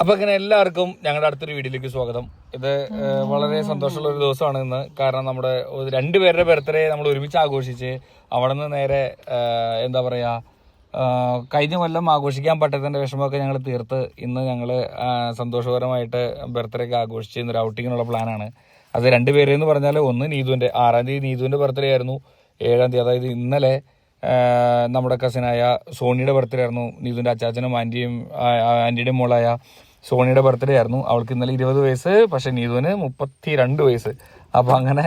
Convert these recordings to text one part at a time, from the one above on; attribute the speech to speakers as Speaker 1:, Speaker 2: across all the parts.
Speaker 1: അപ്പൊ ഇങ്ങനെ എല്ലാവർക്കും ഞങ്ങളുടെ അടുത്തൊരു വീഡിയോയിലേക്ക് സ്വാഗതം. ഇത് വളരെ സന്തോഷമുള്ള ഒരു ദിവസമാണ് ഇന്ന്. കാരണം നമ്മുടെ രണ്ടുപേരുടെ ബർത്ത്ഡേ നമ്മൾ ഒരുമിച്ച് ആഘോഷിച്ച് അവിടെ നിന്ന് നേരെ എന്താ പറയാ കഴിഞ്ഞ കൊല്ലം ആഘോഷിക്കാൻ പറ്റാത്തതിന്റെ വിഷമമൊക്കെ ഞങ്ങൾ തീർത്ത് ഇന്ന് ഞങ്ങൾ സന്തോഷകരമായിട്ട് ബർത്ത്ഡേ ഒക്കെ ആഘോഷിച്ച് ഇന്നൊരു ഔട്ടിങ്ങിനുള്ള പ്ലാനാണ്. അത് രണ്ടുപേരെന്ന് പറഞ്ഞാൽ ഒന്ന് നീതുവിന്റെ 6-ാം തീയതി നീതുവിന്റെ ബർത്ത്ഡേ ആയിരുന്നു. 7-ാം തീയതി അതായത് ഇന്നലെ നമ്മുടെ കസിനായ സോണിയുടെ ബർത്ത്ഡേ ആയിരുന്നു. നീതുവിന്റെ അച്ചാച്ചനും ആന്റിയുടെയും മോളായ സോണിയുടെ ബർത്ത്ഡേ ആയിരുന്നു. അവൾക്ക് ഇന്നലെ 20 വയസ്സ്, പക്ഷെ നീതുവിന് 32 വയസ്സ്. അപ്പൊ അങ്ങനെ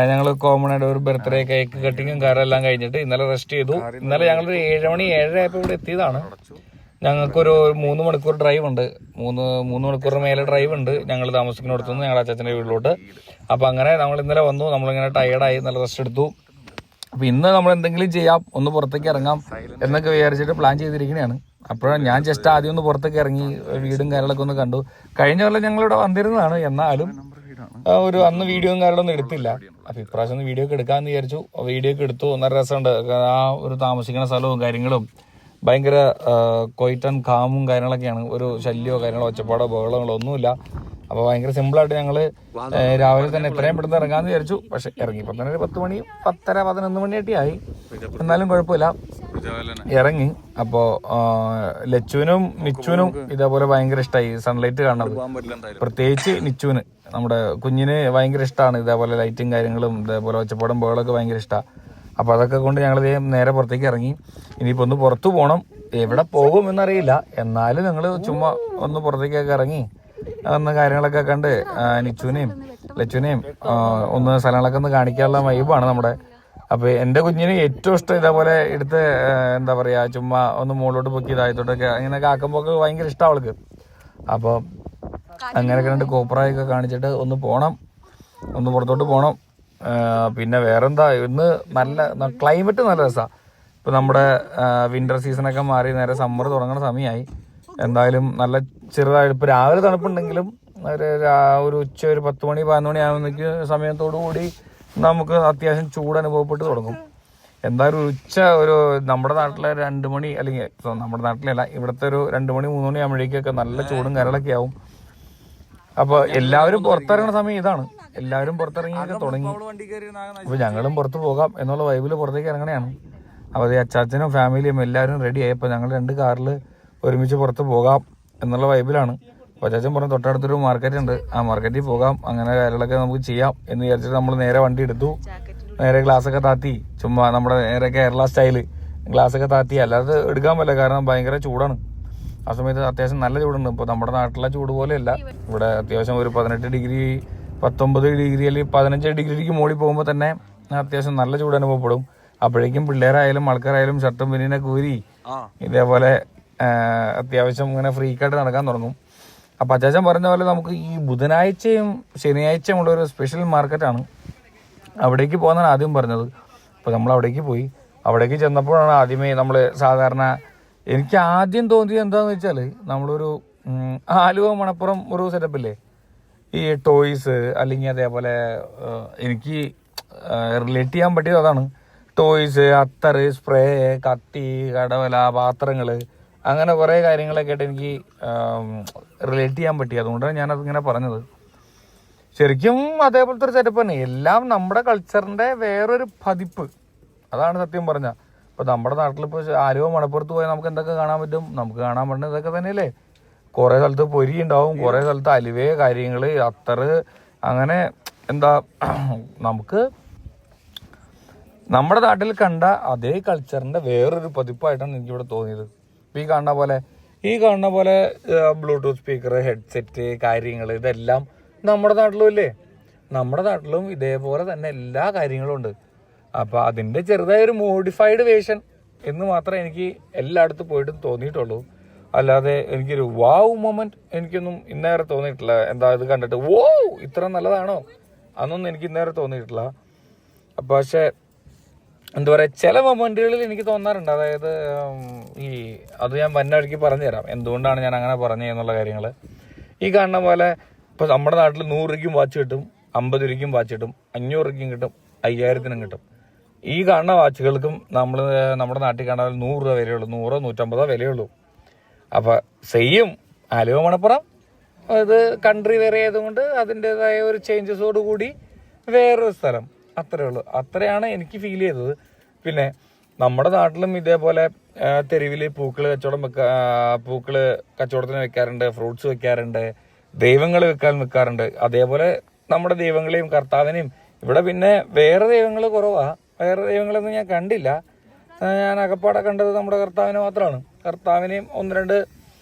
Speaker 1: ഞങ്ങൾ കോമൺ ആയിട്ട് ഒരു ബർത്ത്ഡേ കേക്ക് കട്ടിങ്ങും കാരെല്ലാം കഴിഞ്ഞിട്ട് ഇന്നലെ റെസ്റ്റ് ചെയ്തു. ഇന്നലെ ഞങ്ങളൊരു 7 മണി 7:30 ആയപ്പോൾ ഇവിടെ എത്തിയതാണ്. ഞങ്ങൾക്കൊരു 3 മണിക്കൂർ ഡ്രൈവ് ഉണ്ട്. മൂന്ന് മണിക്കൂറിന് മേലെ ഡ്രൈവ് ഉണ്ട് ഞങ്ങൾ താമസിക്കുന്നിടത്തുനിന്ന് ഞങ്ങളുടെ അച്ചാച്ചൻ്റെ വീട്ടിലോട്ട്. അപ്പൊ അങ്ങനെ നമ്മൾ ഇന്നലെ വന്നു. നമ്മളിങ്ങനെ ടയേർഡായി നല്ല റെസ്റ്റ് എടുത്തു. അപ്പൊ ഇന്ന് നമ്മൾ എന്തെങ്കിലും ചെയ്യാം, ഒന്ന് പുറത്തേക്ക് ഇറങ്ങാം എന്നൊക്കെ വിചാരിച്ചിട്ട് പ്ലാൻ ചെയ്തിരിക്കുന്നതാണ്. അപ്പോഴാണ് ഞാൻ ജസ്റ്റ് ആദ്യം ഒന്ന് പുറത്തേക്ക് ഇറങ്ങി വീടും കാര്യങ്ങളൊക്കെ ഒന്ന് കണ്ടു. കഴിഞ്ഞ കൊല്ലം ഞങ്ങളിവിടെ വന്നിരുന്നതാണ്, എന്നാലും ഒരു അന്ന് വീഡിയോയും കാര്യങ്ങളൊന്നും എടുത്തില്ല. അപ്പൊ ഇപ്രാവശ്യം ഒന്ന് വീഡിയോ ഒക്കെ എടുക്കാമെന്ന് വിചാരിച്ചു. വീഡിയോ ഒക്കെ എടുത്തു. നല്ല രസമുണ്ട്. ആ ഒരു താമസിക്കുന്ന സ്ഥലവും കാര്യങ്ങളും ഭയങ്കര ക്വൈറ്റ് ആൻഡ് കാമും കാര്യങ്ങളൊക്കെയാണ്. ഒരു ശല്യമോ കാര്യങ്ങളോ ഒച്ചപ്പാടോ ബഹളങ്ങളോ ഒന്നുമില്ല. അപ്പൊ ഭയങ്കര സിമ്പിളായിട്ട് ഞങ്ങള് രാവിലെ തന്നെ എത്രയും പെട്ടെന്ന് ഇറങ്ങാന്ന് വിചാരിച്ചു. പക്ഷെ ഇറങ്ങിയപ്പോ തന്നെ ഒരു 10 മണി 10:30 11 മണിയായിട്ട് ആയി. എന്നാലും കുഴപ്പമില്ല, ഇറങ്ങി. അപ്പോ ലച്ചുവിനും നിച്ചുവിനും ഇതേപോലെ ഭയങ്കര ഇഷ്ടമായി സൺലൈറ്റ് കാണുന്നത്. പ്രത്യേകിച്ച് നിച്ചുവിന്, നമ്മുടെ കുഞ്ഞിന് ഭയങ്കര ഇഷ്ടമാണ് ഇതേപോലെ ലൈറ്റും കാര്യങ്ങളും ഇതേപോലെ ഒച്ചപ്പാടും ബഹളമൊക്കെ ഭയങ്കര ഇഷ്ടമാണ്. അപ്പൊ അതൊക്കെ കൊണ്ട് ഞങ്ങൾ നേരെ പുറത്തേക്ക് ഇറങ്ങി. ഇനിയിപ്പോ ഒന്ന് പുറത്തു പോകണം. എവിടെ പോകും എന്നറിയില്ല, എന്നാലും ഞങ്ങൾ ചുമ്മാ ഒന്ന് പുറത്തേക്കൊക്കെ ഇറങ്ങി ഒന്ന് കാര്യങ്ങളൊക്കെ കണ്ട് നിച്ചുവിനെയും ലച്ചുവിനെയും ഒന്ന് സ്ഥലങ്ങളൊക്കെ ഒന്ന് കാണിക്കാനുള്ള വൈബാണ് നമ്മുടെ. അപ്പൊ എന്റെ കുഞ്ഞിന് ഏറ്റവും ഇഷ്ടം ഇതേപോലെ എടുത്ത് എന്താ പറയാ ചുമ്മാ ഒന്ന് മുകളിലോട്ട് പൊക്കി ഇതായത്തോട്ടൊക്കെ അങ്ങനെയൊക്കെ ആക്കുമ്പോൾ ഭയങ്കര ഇഷ്ടം അവൾക്ക്. അപ്പൊ അങ്ങനെയൊക്കെ രണ്ട് കോപ്പറായൊക്കെ കാണിച്ചിട്ട് ഒന്ന് പോണം, ഒന്ന് പുറത്തോട്ട് പോകണം. പിന്നെ വേറെന്താ, ഇന്ന് നല്ല ക്ലൈമറ്റ് നല്ല രസമാണ്. ഇപ്പൊ നമ്മുടെ വിന്റർ സീസണൊക്കെ മാറി നേരെ സമ്മർ തുടങ്ങുന്ന സമയമായി. എന്തായാലും നല്ല ചെറുതായിട്ട് ഇപ്പൊ രാവിലെ തണുപ്പുണ്ടെങ്കിലും ഒരു ഉച്ച ഒരു 10 മണി 11 മണി ആകുമ്പോഴേക്ക് സമയത്തോടു കൂടി നമുക്ക് അത്യാവശ്യം ചൂട് അനുഭവപ്പെട്ട് തുടങ്ങും. എന്തായാലും ഉച്ച ഒരു നമ്മുടെ നാട്ടിലെ 2 മണി, അല്ലെങ്കിൽ നമ്മുടെ നാട്ടിലല്ല ഇവിടുത്തെ ഒരു 2 മണി 3 മണി ആകുമ്പോഴേക്കൊക്കെ നല്ല ചൂടും കരളൊക്കെ ആവും. അപ്പൊ എല്ലാവരും പുറത്തിറങ്ങുന്ന സമയം ഇതാണ്. എല്ലാവരും പുറത്തിറങ്ങിയൊക്കെ തുടങ്ങി. അപ്പൊ ഞങ്ങളും പുറത്ത് പോകാം എന്നുള്ള വൈബില് പുറത്തേക്ക് ഇറങ്ങണയാണ്. അപ്പൊ അത് അച്ചാച്ചനും ഫാമിലിയും എല്ലാവരും റെഡി ആയി. അപ്പൊ ഞങ്ങൾ 2 കാറിൽ ഒരുമിച്ച് പുറത്ത് പോകാം എന്നുള്ള വൈബിലാണ്. അപ്പോൾ അച്ചാച്ചൻ പറഞ്ഞ തൊട്ടടുത്തൊരു മാർക്കറ്റ് ഉണ്ട്, ആ മാർക്കറ്റിൽ പോകാം, അങ്ങനെ കാര്യങ്ങളൊക്കെ നമുക്ക് ചെയ്യാം എന്ന് വിചാരിച്ചിട്ട് നമ്മൾ നേരെ വണ്ടി എടുത്തു. നേരെ ഗ്ലാസ്സൊക്കെ താത്തി ചുമ്മാ നമ്മുടെ നേരെ കേരള സ്റ്റൈല് ഗ്ലാസ്സൊക്കെ താത്തി. അല്ലാതെ എടുക്കാൻ പറ്റില്ല, കാരണം ഭയങ്കര ചൂടാണ്. ആ സമയത്ത് അത്യാവശ്യം നല്ല ചൂടുണ്ട്. ഇപ്പോൾ നമ്മുടെ നാട്ടിലെ ചൂട് പോലെയല്ല. ഇവിടെ അത്യാവശ്യം ഒരു 18 ഡിഗ്രി 19 ഡിഗ്രി അല്ലെങ്കിൽ 15 ഡിഗ്രിക്ക് മുകളിൽ പോകുമ്പോൾ തന്നെ അത്യാവശ്യം നല്ല ചൂട് അനുഭവപ്പെടും. അപ്പോഴേക്കും പിള്ളേരായാലും ആൾക്കാരായാലും ഷർട്ടും പിന്നീനൊക്കെ ഊരി ഇതേപോലെ അത്യാവശ്യം ഇങ്ങനെ ഫ്രീക്കായിട്ട് നടക്കാൻ തുടങ്ങും. അപ്പം അച്ചാച്ചൻ പറഞ്ഞ പോലെ നമുക്ക് ഈ ബുധനാഴ്ചയും ശനിയാഴ്ചയും ഉള്ള ഒരു സ്പെഷ്യൽ മാർക്കറ്റാണ്, അവിടേക്ക് പോകുന്നതാണ് ആദ്യം പറഞ്ഞത്. അപ്പോൾ നമ്മൾ അവിടേക്ക് പോയി. അവിടേക്ക് ചെന്നപ്പോഴാണ് ആദ്യമേ നമ്മൾ സാധാരണ എനിക്ക് ആദ്യം തോന്നിയത് എന്താണെന്ന് വെച്ചാൽ നമ്മളൊരു ആലുവ മണപ്പുറം ഒരു സെറ്റപ്പില്ലേ, ഈ ടോയ്സ് അല്ലെങ്കിൽ അതേപോലെ എനിക്ക് റിലേറ്റ് ചെയ്യാൻ പറ്റിയത് അതാണ്. ടോയ്സ്, അത്തറ്, സ്പ്രേ, കത്തി, കടവല, പാത്രങ്ങൾ, അങ്ങനെ കുറേ കാര്യങ്ങളൊക്കെ ആയിട്ട് എനിക്ക് റിലേറ്റ് ചെയ്യാൻ പറ്റി. അതുകൊണ്ടാണ് ഞാനതിങ്ങനെ പറഞ്ഞത്. ശരിക്കും അതേപോലത്തെ ഒരു സെറ്റപ്പ് തന്നെ, എല്ലാം നമ്മുടെ കൾച്ചറിന്റെ വേറൊരു പതിപ്പ്. അതാണ് സത്യം പറഞ്ഞാൽ. ഇപ്പൊ നമ്മുടെ നാട്ടിലിപ്പോൾ ആലുവ മണപ്പുറത്ത് പോയാൽ നമുക്ക് എന്തൊക്കെ കാണാൻ പറ്റും? നമുക്ക് കാണാൻ പറ്റുന്നത് ഇതൊക്കെ തന്നെയല്ലേ. കുറെ സ്ഥലത്ത് പൊരി ഉണ്ടാവും, കുറെ സ്ഥലത്ത് അലുവേ കാര്യങ്ങള്, അത്തറ്, അങ്ങനെ എന്താ നമുക്ക് നമ്മുടെ നാട്ടിൽ കണ്ട അതേ കൾച്ചറിന്റെ വേറൊരു പതിപ്പായിട്ടാണ് എനിക്കിവിടെ തോന്നിയത്. ഈ കാണുന്ന പോലെ ബ്ലൂടൂത്ത് സ്പീക്കർ, ഹെഡ്സെറ്റ് കാര്യങ്ങൾ ഇതെല്ലാം നമ്മുടെ നാട്ടിലും ഇല്ലേ. നമ്മുടെ നാട്ടിലും ഇതേപോലെ തന്നെ എല്ലാ കാര്യങ്ങളും ഉണ്ട്. അപ്പൊ അതിന്റെ ചെറുതായൊരു മോഡിഫൈഡ് വേർഷൻ എന്ന് മാത്രമേ എനിക്ക് എല്ലായിടത്തും പോയിട്ടും തോന്നിയിട്ടുള്ളൂ. അല്ലാതെ എനിക്കൊരു വാവ് മൊമെന്റ് എനിക്കൊന്നും ഇന്നേറെ തോന്നിയിട്ടില്ല. എന്താ ഇത് കണ്ടിട്ട് വോ ഇത്ര നല്ലതാണോ അതൊന്നും എനിക്ക് ഇന്നേറെ തോന്നിയിട്ടില്ല. പക്ഷെ എന്താ പറയുക, ചില മൊമെന്റുകളിൽ എനിക്ക് തോന്നാറുണ്ട്. അതായത് അത് ഞാൻ വന്ന വഴിക്ക് പറഞ്ഞു തരാം എന്തുകൊണ്ടാണ് ഞാൻ അങ്ങനെ പറഞ്ഞത് എന്നുള്ള കാര്യങ്ങൾ. ഈ കാണുന്ന പോലെ ഇപ്പൊ നമ്മുടെ നാട്ടിൽ 100 രൂപയ്ക്കും വാച്ച് കിട്ടും, 50 രൂപയ്ക്കും വാച്ച് കിട്ടും, 500 രൂപയ്ക്കും കിട്ടും, 5000-നും കിട്ടും. ഈ കാണുന്ന വാച്ചുകൾക്കും നമ്മുടെ നാട്ടിൽ കാണാൻ 100 രൂപ വിലയുള്ളൂ, 100 150 വിലയുള്ളൂ. അപ്പൊ സെയിം ആലുവ മണപ്പുറം അത് കൺട്രി വേറെ ആയതുകൊണ്ട് അതിൻ്റെതായ ഒരു ചേഞ്ചസോട് കൂടി വേറൊരു സ്ഥലം, അത്രേ ഉള്ളൂ. അത്രയാണ് എനിക്ക് ഫീൽ ചെയ്തത്. പിന്നെ നമ്മുടെ നാട്ടിലും ഇതേപോലെ തെരുവിൽ പൂക്കൾ കച്ചവടത്തിന് വെക്കാറുണ്ട്, ഫ്രൂട്ട്സ് വെക്കാറുണ്ട്, ദൈവങ്ങൾ വെക്കാറുണ്ട്. അതേപോലെ നമ്മുടെ ദൈവങ്ങളെയും കർത്താവിനെയും ഇവിടെ പിന്നെ വേറെ ദൈവങ്ങൾ കുറവാ. വേറെ ദൈവങ്ങളൊന്നും ഞാൻ കണ്ടില്ല. ഞാൻ അകപ്പാടെ കണ്ടത് നമ്മുടെ കർത്താവിനെ മാത്രമാണ്. കർത്താവിനെയും 1-2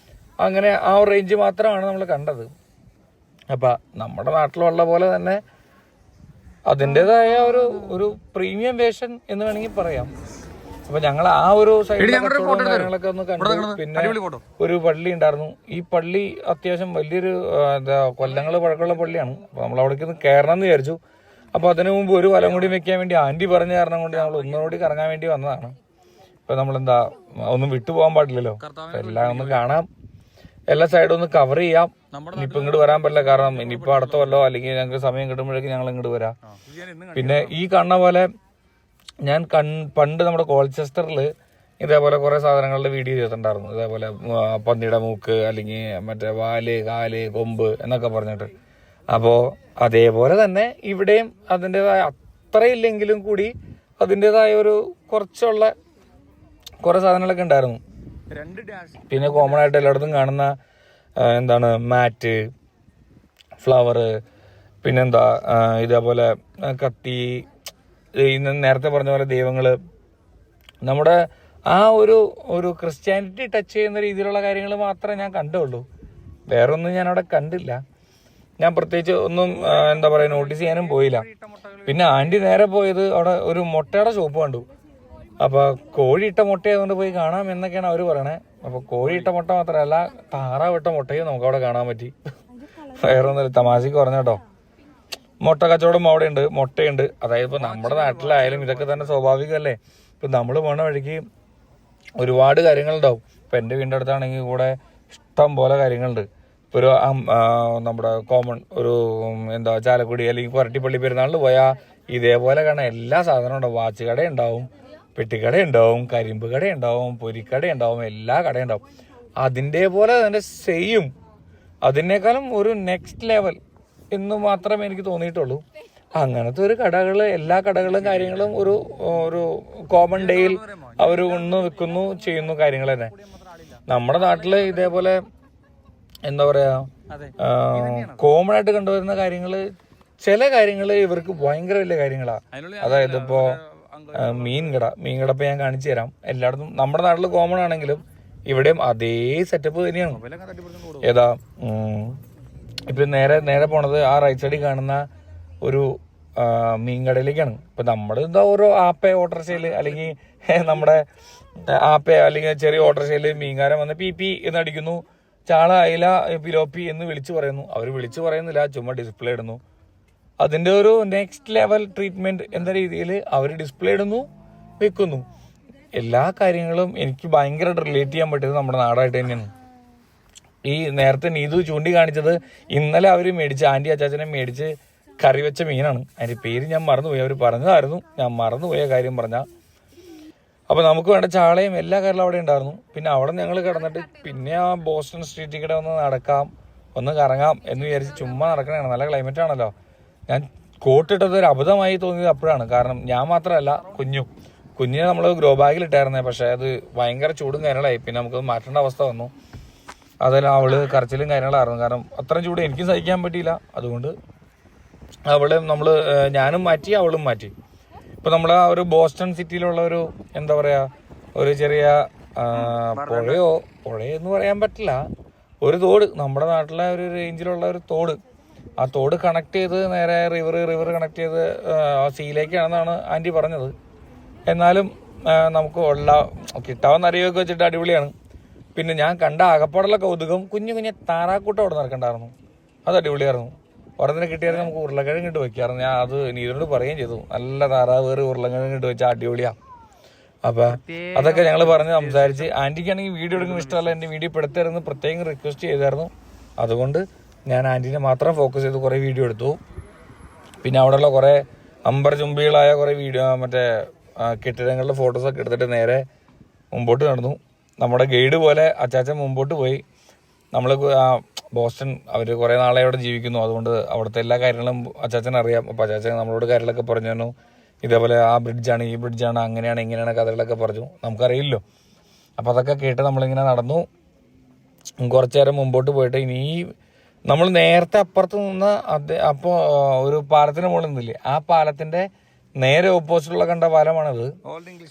Speaker 1: അങ്ങനെ ആ ഒരു റേഞ്ച് മാത്രമാണ് നമ്മൾ കണ്ടത്. അപ്പം നമ്മുടെ നാട്ടിലുള്ള പോലെ തന്നെ അതിൻ്റെതായ ഒരു പ്രീമിയം വേഷൻ എന്ന് വേണമെങ്കിൽ പറയാം. അപ്പൊ ഞങ്ങൾ ആ ഒരു സൈഡിലെ കാര്യങ്ങളൊക്കെ ഒന്ന് കണ്ടു. പിന്നെ ഒരു പള്ളി ഉണ്ടായിരുന്നു. ഈ പള്ളി അത്യാവശ്യം വലിയൊരു കൊല്ലങ്ങൾ പഴക്കമുള്ള പള്ളിയാണ്. അപ്പൊ നമ്മൾ അവിടേക്ക് ഒന്ന് കയറണം എന്ന് വിചാരിച്ചു. അപ്പൊ അതിനു മുമ്പ് ഒരു വലം കൂടി വെക്കാൻ വേണ്ടി ആന്റി പറഞ്ഞ കാരണം കൊണ്ട് ഞങ്ങൾ ഒന്നുകൂടി കറങ്ങാൻ വേണ്ടി വന്നതാണ്. ഇപ്പൊ നമ്മളെന്താ ഒന്നും വിട്ടുപോകാൻ പാടില്ലല്ലോ, എല്ലാം ഒന്ന് കാണാം, എല്ലാ സൈഡും ഒന്ന് കവർ ചെയ്യാം. ഇനിയിപ്പോ ഇങ്ങോട്ട് വരാൻ പറ്റില്ല, കാരണം ഇനിയിപ്പോ അടുത്ത കൊല്ലോ അല്ലെങ്കിൽ ഞങ്ങൾക്ക് സമയം കിട്ടുമ്പോഴേക്കും ഞങ്ങൾ ഇങ്ങോട്ട് വരാം. പിന്നെ ഈ കാണുന്ന പോലെ ഞാൻ പണ്ട് നമ്മുടെ കോൾച്ചസ്റ്ററിൽ ഇതേപോലെ കുറെ സാധനങ്ങളുടെ വീഡിയോ ചെയ്തിട്ടുണ്ടായിരുന്നു. ഇതേപോലെ പന്നിയുടെ മൂക്ക് അല്ലെങ്കിൽ മറ്റേ വാല്, കാല്, കൊമ്പ് എന്നൊക്കെ പറഞ്ഞിട്ട്. അപ്പോൾ അതേപോലെ തന്നെ ഇവിടെയും അതിൻ്റെതായ അത്രയില്ലെങ്കിലും കൂടി അതിൻ്റെതായ ഒരു കുറച്ചുള്ള കുറെ സാധനങ്ങളൊക്കെ ഉണ്ടായിരുന്നു. പിന്നെ കോമൺ ആയിട്ട് എല്ലായിടത്തും കാണുന്ന എന്താണ് മാറ്റ്, ഫ്ലവറ്, പിന്നെന്താ ഇതേപോലെ കത്തി, നേരത്തെ പറഞ്ഞ പോലെ ദൈവങ്ങള്, നമ്മുടെ ആ ഒരു ക്രിസ്ത്യാനിറ്റി ടച്ച് ചെയ്യുന്ന രീതിയിലുള്ള കാര്യങ്ങൾ മാത്രമേ ഞാൻ കണ്ടുള്ളൂ. വേറൊന്നും ഞാൻ അവിടെ കണ്ടില്ല. ഞാൻ പ്രത്യേകിച്ച് ഒന്നും എന്താ പറയുക നോട്ടീസ് ചെയ്യാനും പോയില്ല. പിന്നെ ആന്റി നേരെ പോയത് അവിടെ ഒരു മുട്ടയുടെ ഷോപ്പ് കണ്ടു. അപ്പൊ കോഴിയിട്ട മുട്ട ആയതുകൊണ്ട് പോയി കാണാം എന്നൊക്കെയാണ് അവര് പറയണേ. അപ്പൊ കോഴിയിട്ട മുട്ട മാത്രമല്ല, താറാവിട്ട മുട്ടയും നമുക്ക് അവിടെ കാണാൻ പറ്റി. വേറെ ഒന്നും തമാശക്ക് പറഞ്ഞോ. മുട്ട കച്ചവടം അവിടെ ഉണ്ട്, മുട്ടയുണ്ട്. അതായത് ഇപ്പൊ നമ്മുടെ നാട്ടിലായാലും ഇതൊക്കെ തന്നെ സ്വാഭാവികമല്ലേ. ഇപ്പൊ നമ്മൾ പോണ വഴിക്ക് ഒരുപാട് കാര്യങ്ങളുണ്ടാവും. ഇപ്പൊ എന്റെ വീടിന്റെ അടുത്താണെങ്കിൽ കൂടെ ഇഷ്ടം പോലെ കാര്യങ്ങളുണ്ട്. ഇപ്പൊ ഒരു നമ്മുടെ കോമൺ ഒരു എന്താ ചാലക്കുടി അല്ലെങ്കിൽ കൊരട്ടിപ്പള്ളി പെരുന്നാളിൽ പോയാൽ ഇതേപോലെ കാണാൻ എല്ലാ സാധനവും ഉണ്ടാവും. വാച്ച് കട ഉണ്ടാവും, പെട്ടിക്കട ഉണ്ടാവും, കരിമ്പ് കട ഉണ്ടാവും, പൊരിക്കട ഉണ്ടാവും, എല്ലാ കടയും ഉണ്ടാവും. അതിൻ്റെ പോലെ തന്നെ സെയിം അതിനേക്കാളും ഒരു നെക്സ്റ്റ് ലെവൽ എന്ന് മാത്രമേ എനിക്ക് തോന്നിയിട്ടുള്ളൂ. അങ്ങനത്തെ ഒരു കടകള്, എല്ലാ കടകളും കാര്യങ്ങളും ഒരു കോമൺ ഡേയിൽ അവർ ഒന്ന് വെക്കുന്നു, ചെയ്യുന്നു കാര്യങ്ങൾ തന്നെ. നമ്മുടെ നാട്ടില് ഇതേപോലെ എന്താ പറയാ കോമൺ ആയിട്ട് കണ്ടുവരുന്ന കാര്യങ്ങള്, ചില കാര്യങ്ങള് ഇവർക്ക് ഭയങ്കര വലിയ കാര്യങ്ങളാ. അതായത് ഇപ്പോ മീൻകട ഇപ്പൊ ഞാൻ കാണിച്ചു തരാം. എല്ലായിടത്തും നമ്മുടെ നാട്ടില് കോമൺ ആണെങ്കിലും ഇവിടെയും അതേ സെറ്റപ്പ് തന്നെയാണ്. ഏതാ ഇപ്പൊ നേരെ പോണത് ആ റൈറ്റ് സൈഡിൽ കാണുന്ന ഒരു മീൻകടയിലേക്കാണ്. ഇപ്പൊ നമ്മുടെ എന്താ ഓരോ ആപ്പ ഓട്ടോറിക്ഷയില് അല്ലെങ്കിൽ നമ്മുടെ ആപ്പ അല്ലെങ്കിൽ ചെറിയ ഓട്ടോറിക്ഷയില് മീൻകാരൻ വന്ന് പി എന്ന് അടിക്കുന്നു, ചാള, അയില, പിലോപ്പി എന്ന് വിളിച്ചു പറയുന്നു. അവർ വിളിച്ചു പറയുന്നില്ല, ചുമ്മാ ഡിസ്പ്ലേ ഇടുന്നു. അതിന്റെ ഒരു നെക്സ്റ്റ് ലെവൽ ട്രീറ്റ്മെന്റ് എന്ന രീതിയിൽ അവർ ഡിസ്പ്ലേ ഇടുന്നു, വെക്കുന്നു. എല്ലാ കാര്യങ്ങളും എനിക്ക് ഭയങ്കരമായിട്ട് റിലേറ്റ് ചെയ്യാൻ പറ്റിയത് നമ്മുടെ നാടായിട്ട് തന്നെയാണ്. ഈ നേരത്തെ നീതു ചൂണ്ടിക്കാണിച്ചത് ഇന്നലെ അവർ മേടിച്ച് ആന്റി അച്ചാച്ചനെ മേടിച്ച് കറി വെച്ച മീനാണ്. അതിന്റെ പേര് ഞാൻ മറന്നുപോയി. അവർ പറഞ്ഞതായിരുന്നു, ഞാൻ മറന്നുപോയ കാര്യം പറഞ്ഞ. അപ്പൊ നമുക്ക് വേണ്ട ചാളയും എല്ലാ കാര്യങ്ങളും അവിടെ ഉണ്ടായിരുന്നു. പിന്നെ അവിടെ ഞങ്ങൾ കിടന്നിട്ട് പിന്നെ ആ ബോസ്റ്റൺ സ്ട്രീറ്റിൽ കൂടെ ഒന്ന് നടക്കാം, ഒന്ന് കറങ്ങാം എന്ന് വിചാരിച്ച് ചുമ്മാ നടക്കണതാണ്. നല്ല ക്ലൈമറ്റ് ആണല്ലോ. ഞാൻ കോട്ടിട്ടത് ഒരു അബദ്ധമായി തോന്നിയത് അപ്പോഴാണ്. കാരണം ഞാൻ മാത്രമല്ല, കുഞ്ഞിനെ നമ്മൾ ഗ്രോ ബാഗിൽ ഇട്ടായിരുന്നേ. പക്ഷെ അത് ഭയങ്കര ചൂടും കാര്യങ്ങളായി. പിന്നെ നമുക്ക് മാറ്റേണ്ട അവസ്ഥ വന്നു. അതെല്ലാം അവള് കരച്ചിലും കാര്യങ്ങളായിരുന്നു. കാരണം അത്രയും ചൂട് എനിക്കും സഹിക്കാൻ പറ്റിയില്ല. അതുകൊണ്ട് അവളെ ഞാനും മാറ്റി, അവളും മാറ്റി. ഇപ്പൊ നമ്മളെ ആ ഒരു ബോസ്റ്റൺ സിറ്റിയിലുള്ള ഒരു എന്താ പറയാ ഒരു ചെറിയ പുഴയെന്ന് പറയാൻ പറ്റില്ല, ഒരു തോട്, നമ്മുടെ നാട്ടിലെ ഒരു റേഞ്ചിലുള്ള ഒരു തോട്. ആ തോട് കണക്ട് ചെയ്ത് നേരെ റിവർ കണക്ട് ചെയ്ത് സീയിലേക്കാണെന്നാണ് ആന്റി പറഞ്ഞത്. എന്നാലും നമുക്ക് കിട്ടാവുന്ന അറിവൊക്കെ വെച്ചിട്ട് അടിപൊളിയാണ്. പിന്നെ ഞാൻ കണ്ട അകപ്പാടുള്ള കൗതുകം കുഞ്ഞു താറാക്കൂട്ടം അവിടെ നടക്കണ്ടായിരുന്നു. അത് അടിപൊളിയായിരുന്നു. ഒരെണ്ണത്തിന് കിട്ടിയാലും നമുക്ക് ഉരുളക്കിഴങ്ങ് ഇട്ട് വെക്കാറുണ്ട്. ഞാൻ അത് നീതിനോട് പറയുകയും ചെയ്തു, നല്ല താറാവ് കയറി ഉരുളക്കിഴങ്ങ് ഇട്ട് വെച്ചാൽ അടിപൊളിയാ. അപ്പൊ അതൊക്കെ ഞങ്ങൾ പറഞ്ഞ് സംസാരിച്ച്. ആന്റിക്കാണെങ്കിൽ വീഡിയോ എടുക്കുന്ന ഇഷ്ടമല്ല, എന്റെ വീഡിയോ പെടുത്തരുന്ന് പ്രത്യേകം റിക്വസ്റ്റ് ചെയ്തായിരുന്നു. അതുകൊണ്ട് ഞാൻ ആന്റീനെ മാത്രം ഫോക്കസ് ചെയ്ത് കുറെ വീഡിയോ എടുത്തു. പിന്നെ അവിടെയുള്ള കുറെ അമ്പരചുംബികളായ കുറെ വീഡിയോ മറ്റേ കെട്ടിടങ്ങളുടെ ഫോട്ടോസൊക്കെ എടുത്തിട്ട് നേരെ മുമ്പോട്ട് നടന്നു. നമ്മുടെ ഗൈഡ് പോലെ അച്ചാച്ചൻ മുമ്പോട്ട് പോയി. നമ്മൾ ബോസ്റ്റൺ അവർ കുറേ നാളെ അവിടെ ജീവിക്കുന്നു, അതുകൊണ്ട് അവിടുത്തെ എല്ലാ കാര്യങ്ങളും അച്ചാച്ചൻ അറിയാം. അപ്പോൾ അച്ചാച്ചൻ നമ്മളോട് കാര്യങ്ങളൊക്കെ പറഞ്ഞു തന്നു. ഇതേപോലെ ആ ബ്രിഡ്ജാണ്, ഈ ബ്രിഡ്ജാണ്, അങ്ങനെയാണ് ഇങ്ങനെയാണ് കഥകളൊക്കെ പറഞ്ഞു. നമുക്കറിയില്ലോ. അപ്പോൾ അതൊക്കെ കേട്ട് നമ്മളിങ്ങനെ നടന്നു. കുറച്ചു നേരം മുമ്പോട്ട് പോയിട്ട് ഇനി നമ്മൾ നേരത്തെ അപ്പുറത്ത് നിന്ന് അപ്പോൾ ഒരു പാലത്തിന് മുകളിൽ നിന്നില്ലേ, ആ പാലത്തിൻ്റെ നേരെ ഓപ്പോസിറ്റുള്ള കണ്ട പാലമാണത്.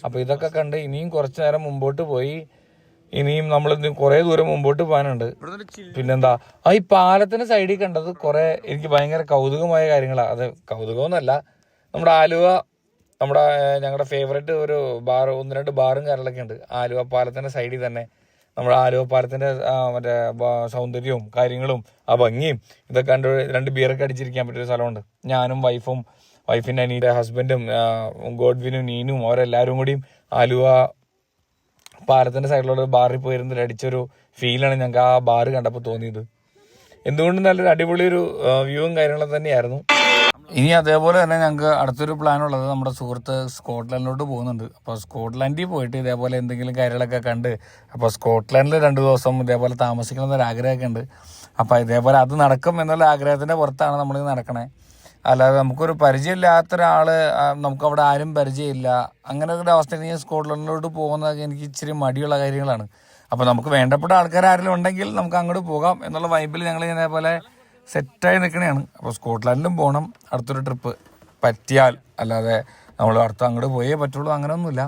Speaker 1: അപ്പോൾ ഇതൊക്കെ കണ്ട് ഇനിയും കുറച്ചു നേരം മുമ്പോട്ട് പോയി. ഇനിയും നമ്മൾ കുറേ ദൂരം മുമ്പോട്ട് പോകാനുണ്ട്. പിന്നെന്താ, ഈ പാലത്തിന്റെ സൈഡിൽ കണ്ടത് കുറെ എനിക്ക് ഭയങ്കര കൗതുകമായ കാര്യങ്ങളാണ്. അത് കൗതുകമൊന്നുമല്ല, നമ്മുടെ ആലുവ, ഞങ്ങളുടെ ഫേവറേറ്റ് ഒരു ബാർ, 1-2 ബാറും കാര്യങ്ങളൊക്കെ ഉണ്ട് ആലുവ പാലത്തിന്റെ സൈഡിൽ തന്നെ. നമ്മുടെ ആലുവ പാലത്തിന്റെ മറ്റേ സൗന്ദര്യവും കാര്യങ്ങളും ആ ഭംഗിയും ഇതൊക്കെ കണ്ട് 2 ബിയറൊക്കെ അടിച്ചിരിക്കാൻ പറ്റിയൊരു സ്ഥലമുണ്ട്. ഞാനും വൈഫിന്റെ അനിയുടെ ഹസ്ബൻഡും ഗോഡ്വിനും നീനും അവരെല്ലാവരും കൂടിയും ആലുവ പാലത്തിന്റെ സൈഡിലുള്ള ബാറിൽ പോയിരുന്നിട്ട് അടിച്ചൊരു ഫീലാണ് ഞങ്ങൾക്ക് ആ ബാറ് കണ്ടപ്പോൾ തോന്നിയത്. എന്തുകൊണ്ടും നല്ലൊരു അടിപൊളി ഒരു വ്യൂവും കാര്യങ്ങളൊക്കെ തന്നെയായിരുന്നു. ഇനി അതേപോലെ തന്നെ ഞങ്ങൾക്ക് അടുത്തൊരു പ്ലാൻ ഉള്ളത്, നമ്മുടെ സുഹൃത്ത് സ്കോട്ട്ലൻഡിലോട്ട് പോകുന്നുണ്ട്. അപ്പോൾ സ്കോട്ട്ലൻഡിൽ പോയിട്ട് ഇതേപോലെ എന്തെങ്കിലും കാര്യങ്ങളൊക്കെ കണ്ട്, അപ്പോൾ സ്കോട്ട്ലൻഡിൽ 2 ദിവസം ഇതേപോലെ താമസിക്കണം എന്നൊരു ആഗ്രഹമൊക്കെ ഉണ്ട്. അപ്പോൾ ഇതേപോലെ അത് നടക്കും എന്നുള്ള ആഗ്രഹത്തിൻ്റെ പുറത്താണ് നമ്മളിത് നടക്കണേ. അല്ലാതെ നമുക്കൊരു പരിചയമില്ലാത്ത ഒരാൾ, നമുക്കവിടെ ആരും പരിചയമില്ല, അങ്ങനെ ഒരു അവസ്ഥയിൽ ഞാൻ സ്കോട്ട്ലൻഡിലോട്ട് പോകുന്നതൊക്കെ എനിക്ക് ഇച്ചിരി മടിയുള്ള കാര്യങ്ങളാണ്. അപ്പോൾ നമുക്ക് വേണ്ടപ്പെട്ട ആൾക്കാർ ആരെങ്കിലും ഉണ്ടെങ്കിൽ നമുക്ക് അങ്ങോട്ട് പോകാം എന്നുള്ള വൈബിൽ ഞങ്ങൾ ഇതേപോലെ സെറ്റായി നിൽക്കണതാണ്. അപ്പോൾ സ്കോട്ട്ലൻഡിലും പോകണം അടുത്തൊരു ട്രിപ്പ് പറ്റിയാൽ, അല്ലാതെ നമ്മൾ അടുത്ത് അങ്ങോട്ട് പോയേ പറ്റുള്ളൂ അങ്ങനെയൊന്നുമില്ല.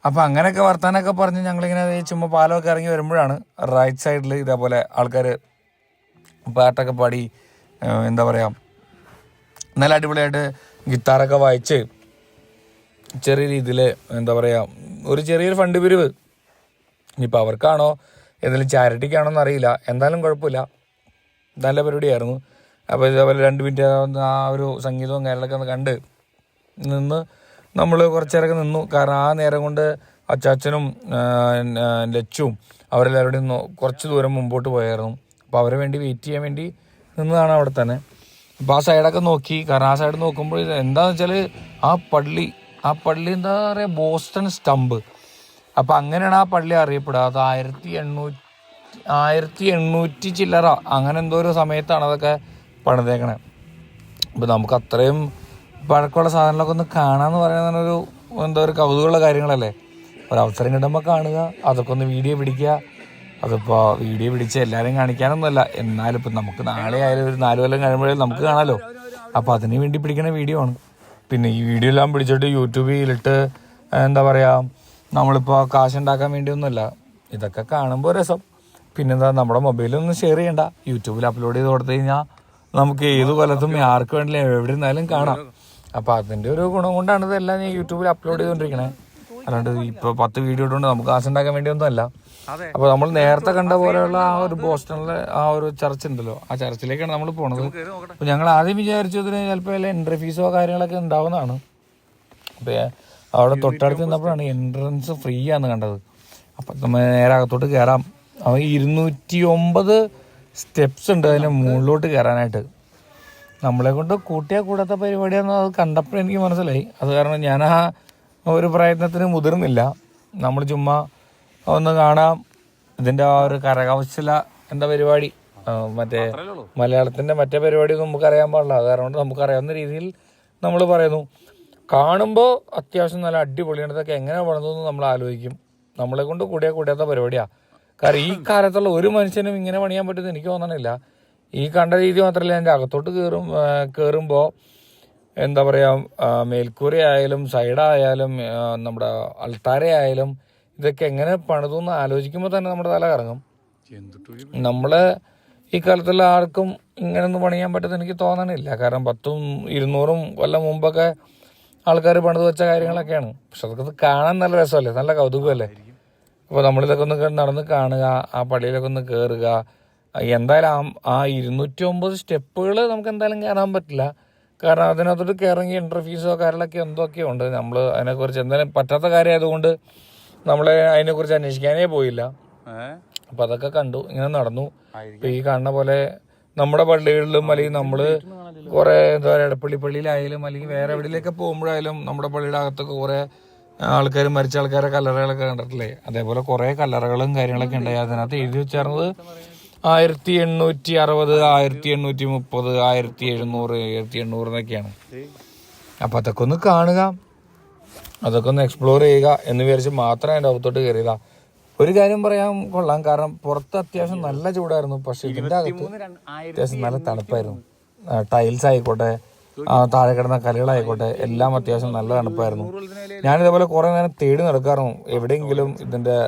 Speaker 1: അപ്പോൾ അങ്ങനെയൊക്കെ വർത്താനൊക്കെ പറഞ്ഞ് ഞങ്ങളിങ്ങനെ ചുമ്മാ പാലമൊക്കെ ഇറങ്ങി വരുമ്പോഴാണ് റൈറ്റ് സൈഡിൽ ഇതേപോലെ ആൾക്കാർ പാട്ടൊക്കെ പാടി, എന്താ പറയുക, നല്ല അടിപൊളിയായിട്ട് ഗിത്താറൊക്കെ വായിച്ച് ചെറിയ രീതിയിൽ, എന്താ പറയുക, ഒരു ചെറിയൊരു ഫണ്ട് പിരിവ്. ഇനിയിപ്പോൾ അവർക്കാണോ ഏതെങ്കിലും ചാരിറ്റിക്കാണോ എന്നറിയില്ല, എന്തായാലും കുഴപ്പമില്ല, നല്ല പരിപാടിയായിരുന്നു. അപ്പോൾ ഇതേപോലെ 2 മിനിറ്റ് ആ ഒരു സംഗീതവും കാര്യങ്ങളൊക്കെ ഒന്ന് കണ്ട് നിന്ന് നമ്മൾ കുറച്ചേരൊക്കെ നിന്നു. കാരണം ആ നേരം കൊണ്ട് അച്ചാച്ചനും ലച്ചും അവരെല്ലാവരുടെയും കുറച്ച് ദൂരം മുമ്പോട്ട് പോയായിരുന്നു. അപ്പോൾ അവരെ വേണ്ടി വെയിറ്റ് ചെയ്യാൻ വേണ്ടി നിന്നതാണ് അവിടെ തന്നെ. അപ്പോൾ ആ സൈഡൊക്കെ നോക്കി. കാരണം ആ സൈഡ് നോക്കുമ്പോൾ എന്താണെന്ന് വെച്ചാൽ ആ പള്ളി എന്താ പറയുക, ബോസ്റ്റൺ സ്റ്റംപ്. അപ്പം അങ്ങനെയാണ് ആ പള്ളി അറിയപ്പെടുക. അത് 1800 ചില്ലറ അങ്ങനെ എന്തോ ഒരു സമയത്താണ് അതൊക്കെ പണിതേക്കണേ. അപ്പോൾ നമുക്ക് അത്രയും പഴക്കമുള്ള സാധനങ്ങളൊക്കെ ഒന്ന് കാണാമെന്ന് പറയുന്നതൊരു എന്തോ ഒരു കൗതുകമുള്ള കാര്യങ്ങളല്ലേ. ഒരവസരം കിട്ടുമ്പോൾ കാണുക, അതൊക്കെ ഒന്ന് വീഡിയോ പിടിക്കുക. അതിപ്പോൾ വീഡിയോ പിടിച്ച് എല്ലാവരും കാണിക്കാനൊന്നുമല്ല, എന്നാലും ഇപ്പം നമുക്ക് നാളെ ആയാലും ഒരു 4 കൊല്ലം കഴിയുമ്പോഴേ നമുക്ക് കാണാമല്ലോ. അപ്പോൾ അതിന് വേണ്ടി പിടിക്കുന്ന വീഡിയോ ആണ്. പിന്നെ ഈ വീഡിയോ എല്ലാം പിടിച്ചിട്ട് യൂട്യൂബിലിട്ട് എന്താ പറയുക, നമ്മളിപ്പോൾ കാശുണ്ടാക്കാൻ വേണ്ടിയൊന്നുമല്ല, ഇതൊക്കെ കാണുമ്പോൾ രസം. പിന്നെന്താ, നമ്മുടെ മൊബൈലൊന്നും ഷെയർ ചെയ്യണ്ട, യൂട്യൂബിൽ അപ്ലോഡ് ചെയ്ത് കൊടുത്തു കഴിഞ്ഞാൽ നമുക്ക് ഏത് കൊല്ലത്തും ആർക്ക് വേണ്ടില്ല എവിടെ ഇരുന്നാലും കാണാം. അപ്പോൾ അതിൻ്റെ ഒരു ഗുണം കൊണ്ടാണ് ഇതെല്ലാം ഞാൻ യൂട്യൂബിൽ അപ്ലോഡ് ചെയ്തുകൊണ്ടിരിക്കണേ. അല്ലാണ്ട് ഇപ്പോൾ 10 വീഡിയോ ഇട്ടുകൊണ്ട് നമുക്ക് കാശുണ്ടാക്കാൻ വേണ്ടിയൊന്നും അല്ല. അപ്പോൾ നമ്മൾ നേരത്തെ കണ്ട പോലെയുള്ള ആ ഒരു ബോസ്റ്റണിലെ ആ ഒരു ചർച്ച് ഉണ്ടല്ലോ, ആ ചർച്ചിലേക്കാണ് നമ്മൾ പോണത്. അപ്പോൾ ഞങ്ങൾ ആദ്യം വിചാരിച്ചതിന് ചിലപ്പോൾ വല്ല എൻട്രി ഫീസോ കാര്യങ്ങളൊക്കെ ഉണ്ടാവുന്നതാണ്. അപ്പോൾ അവിടെ തൊട്ടടുത്ത് നിന്നപ്പോഴാണ് എൻട്രൻസ് ഫ്രീ ആണെന്ന് കണ്ടത്. അപ്പം നമ്മൾ നേരെ അകത്തോട്ട് കയറാം. അവൻ 209 സ്റ്റെപ്സ് ഉണ്ട് അതിന് മുകളിലോട്ട് കയറാനായിട്ട്. നമ്മളെ കൊണ്ട് കൂട്ടിയാൽ കൂടാത്ത പരിപാടിയാണെന്ന് അത് കണ്ടപ്പോൾ എനിക്ക് മനസ്സിലായി. അത് കാരണം ഞാൻ ആ ഒരു പ്രയത്നത്തിന് മുതിർന്നില്ല. നമ്മൾ ചുമ്മാ ഒന്ന് കാണാം. ഇതിൻ്റെ ആ ഒരു കരകൗശല എന്താ പരിപാടി, മറ്റേ മലയാളത്തിൻ്റെ മറ്റേ പരിപാടിയൊന്നും നമുക്കറിയാൻ പാടില്ല. അത് കാരണം നമുക്കറിയാവുന്ന രീതിയിൽ നമ്മൾ പറയുന്നു. കാണുമ്പോൾ അത്യാവശ്യം നല്ല അടിപൊളിയാണ്. ഇതൊക്കെ എങ്ങനെ പണിതെന്ന് നമ്മൾ ആലോചിക്കും. നമ്മളെ കൊണ്ട് കൂടാത്ത പരിപാടിയാണ്. കാരണം ഈ കാലത്തുള്ള ഒരു മനുഷ്യനും ഇങ്ങനെ പണിയാൻ പറ്റുമെന്ന് എനിക്ക് തോന്നണില്ല. ഈ കണ്ട രീതി മാത്രമല്ല, എൻ്റെ അകത്തോട്ട് കയറുമ്പോൾ എന്താ പറയുക, മേൽക്കൂരയായാലും സൈഡായാലും നമ്മുടെ അൾത്താരയായാലും ഇതൊക്കെ എങ്ങനെ പണിതെന്ന് ആലോചിക്കുമ്പോൾ തന്നെ നമ്മുടെ തല കറങ്ങും. നമ്മളെ ഈ കാലത്തുള്ള ആർക്കും ഇങ്ങനെയൊന്നും പണിയാൻ പറ്റുമെന്ന് എനിക്ക് തോന്നണില്ല. കാരണം 100-200 കൊല്ലം മുമ്പൊക്കെ ആൾക്കാർ പണിത് വെച്ച കാര്യങ്ങളൊക്കെയാണ്. പക്ഷെ അതൊക്കെ കാണാൻ നല്ല രസമല്ലേ, നല്ല കൗതുകമല്ലേ. അപ്പോൾ നമ്മളിതൊക്കെ ഒന്ന് നടന്ന് കാണുക, ആ പള്ളിയിലൊക്കെ ഒന്ന് കയറുക. എന്തായാലും ആ 209 സ്റ്റെപ്പുകൾ നമുക്ക് എന്തായാലും കയറാൻ പറ്റില്ല. കാരണം അതിനകത്തോട്ട് കയറങ്ങി എൻട്രി ഫീസോ കാര്യങ്ങളൊക്കെ എന്തൊക്കെയോ ഉണ്ട്. നമ്മൾ അതിനെക്കുറിച്ച് എന്തായാലും പറ്റാത്ത കാര്യമായതുകൊണ്ട് നമ്മൾ അതിനെക്കുറിച്ച് അന്വേഷിക്കാനേ പോയില്ല. അപ്പം അതൊക്കെ കണ്ടു, ഇങ്ങനെ നടന്നു. ഇപ്പം ഈ കാണുന്ന പോലെ നമ്മുടെ പള്ളികളിലും അല്ലെങ്കിൽ നമ്മൾ കുറേ എന്താ പറയുക, എടപ്പള്ളി പള്ളിയിലായാലും അല്ലെങ്കിൽ വേറെ എവിടെയൊക്കെ പോകുമ്പോഴായാലും നമ്മുടെ പള്ളിയുടെ അകത്തൊക്കെ കുറേ ആൾക്കാർ, മരിച്ച ആൾക്കാരെ കല്ലറകളൊക്കെ കണ്ടിട്ടില്ലേ. അതേപോലെ കുറേ കല്ലറകളും കാര്യങ്ങളൊക്കെ ഉണ്ടായി. അതിനകത്ത് എഴുതി വെച്ചിരുന്നത് 1860, 1830, 1700, 1800 എന്നൊക്കെയാണ്. അപ്പം അതൊക്കെ ഒന്ന് കാണുക, അതൊക്കെ ഒന്ന് എക്സ്പ്ലോർ ചെയ്യുക എന്ന് വിചാരിച്ച് മാത്രമേ എൻ്റെ അകത്തോട്ട് കയറിയതാ. ഒരു കാര്യം പറയാൻ കൊള്ളാം, കാരണം പുറത്ത് അത്യാവശ്യം നല്ല ചൂടായിരുന്നു, പക്ഷെ ഇതിൻ്റെ അകത്ത് അത്യാവശ്യം നല്ല തണുപ്പായിരുന്നു. ടൈൽസ് ആയിക്കോട്ടെ, താഴെ കിടന്ന കല്ലുകളായിക്കോട്ടെ, എല്ലാം അത്യാവശ്യം നല്ല തണുപ്പായിരുന്നു. ഞാനിതേപോലെ കുറേ നേരം തേടി നടക്കാറുണ്ട്, എവിടെയെങ്കിലും ഇതിൻ്റെ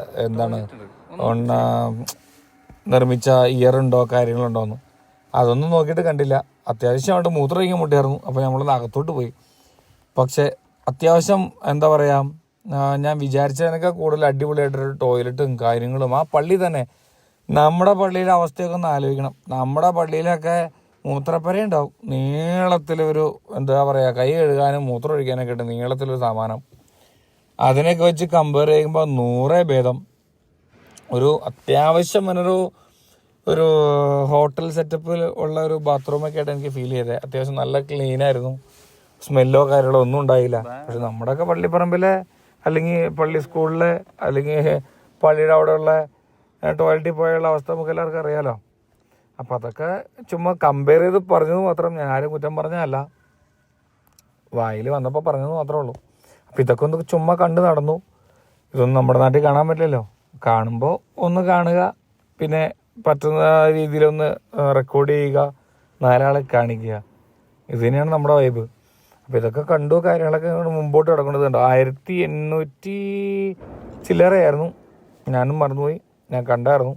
Speaker 1: നിർമ്മിച്ച ഇയറുണ്ടോ കാര്യങ്ങളുണ്ടോ എന്ന്. അതൊന്നും നോക്കിയിട്ട് കണ്ടില്ല. അത്യാവശ്യം അവിടെ മൂത്രമൊഴിക്കാൻ മുട്ടിയായിരുന്നു. അപ്പോൾ നമ്മളൊന്ന് അകത്തോട്ട് പോയി. പക്ഷെ അത്യാവശ്യം എന്താ പറയുക, ഞാൻ വിചാരിച്ചതിനൊക്കെ കൂടുതൽ അടിപൊളിയായിട്ടൊരു ടോയ്ലറ്റും കാര്യങ്ങളും ആ പള്ളി തന്നെ. നമ്മുടെ പള്ളിയുടെ അവസ്ഥയൊക്കെ ഒന്ന് ആലോചിക്കണം. നമ്മുടെ പള്ളിയിലൊക്കെ മൂത്രപ്പരയുണ്ടാവും, നീളത്തിലൊരു എന്താ പറയുക, കൈ കഴുകാനും മൂത്രം ഒഴിക്കാനൊക്കെ ഉണ്ട് നീളത്തിലൊരു സാമാനം. അതിനൊക്കെ വെച്ച് കമ്പയർ ചെയ്യുമ്പോൾ 100 ഭേദം. ഒരു അത്യാവശ്യം ഒരു ഹോട്ടൽ സെറ്റപ്പിൽ ഉള്ള ഒരു ബാത്റൂമൊക്കെ ആയിട്ട് എനിക്ക് ഫീൽ ചെയ്തത്. അത്യാവശ്യം നല്ല ക്ലീനായിരുന്നു, സ്മെല്ലോ കാര്യങ്ങളോ ഒന്നും ഉണ്ടായില്ല. പക്ഷെ നമ്മുടെയൊക്കെ പള്ളിപ്പറമ്പിലെ അല്ലെങ്കിൽ പള്ളി സ്കൂളിലെ അല്ലെങ്കിൽ പള്ളിയുടെ അവിടെയുള്ള ടോയ്ലറ്റിൽ പോയുള്ള അവസ്ഥ നമുക്ക് എല്ലാവർക്കും അറിയാലോ. അപ്പം അതൊക്കെ ചുമ്മാ കമ്പയർ ചെയ്ത് പറഞ്ഞത് മാത്രം, ഞാൻ ആരും കുറ്റം പറഞ്ഞതല്ല, വായിൽ വന്നപ്പോൾ പറഞ്ഞത് മാത്രമേ ഉള്ളൂ. അപ്പം ഇതൊക്കെ ഒന്ന് ചുമ്മാ കണ്ടു നടന്നു. ഇതൊന്നും നമ്മുടെ നാട്ടിൽ കാണാൻ പറ്റില്ലല്ലോ. കാണുമ്പോൾ ഒന്ന് കാണുക, പിന്നെ പറ്റുന്ന രീതിയിലൊന്ന് റെക്കോർഡ് ചെയ്യുക, 4 ആളെ കാണിക്കുക. ഇത് തന്നെയാണ് നമ്മുടെ വൈബ്. അപ്പോൾ ഇതൊക്കെ കണ്ടു, കാര്യങ്ങളൊക്കെ മുമ്പോട്ട് കിടക്കേണ്ടതുണ്ട്. 1800 ചില്ലറയായിരുന്നു, ഞാനും മറന്നുപോയി, ഞാൻ കണ്ടായിരുന്നു.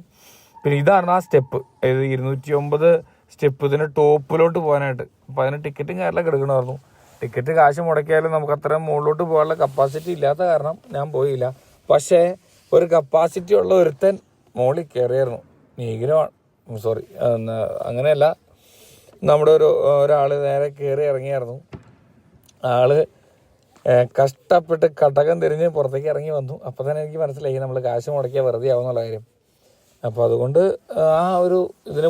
Speaker 1: പിന്നെ ഇതായിരുന്നു ആ സ്റ്റെപ്പ്, 209 സ്റ്റെപ്പ്, ഇതിൻ്റെ ടോപ്പിലോട്ട് പോകാനായിട്ട്. അപ്പോൾ അതിന് ടിക്കറ്റും കാര്യങ്ങളൊക്കെ എടുക്കണമായിരുന്നു. ടിക്കറ്റ് കാശ് മുടക്കിയാലും നമുക്ക് അത്രയും മുകളിലോട്ട് പോകാനുള്ള കപ്പാസിറ്റി ഇല്ലാത്ത കാരണം ഞാൻ പോയില്ല. പക്ഷേ ഒരു കപ്പാസിറ്റി ഉള്ള ഒരുത്തൻ മുകളിൽ കയറിയായിരുന്നു. സോറി, അങ്ങനെയല്ല, നമ്മുടെ ഒരാൾ നേരെ കയറി ഇറങ്ങിയായിരുന്നു. ആള് കഷ്ടപ്പെട്ട് കടകം തിരിഞ്ഞ് പുറത്തേക്ക് ഇറങ്ങി വന്നു. അപ്പോൾ തന്നെ എനിക്ക് മനസ്സിലായി നമ്മൾ കാശ് മുടക്കിയാൽ വെറുതെ ആവുന്നുള്ള കാര്യം. അപ്പോൾ അതുകൊണ്ട് ആ ഒരു ഇതിന്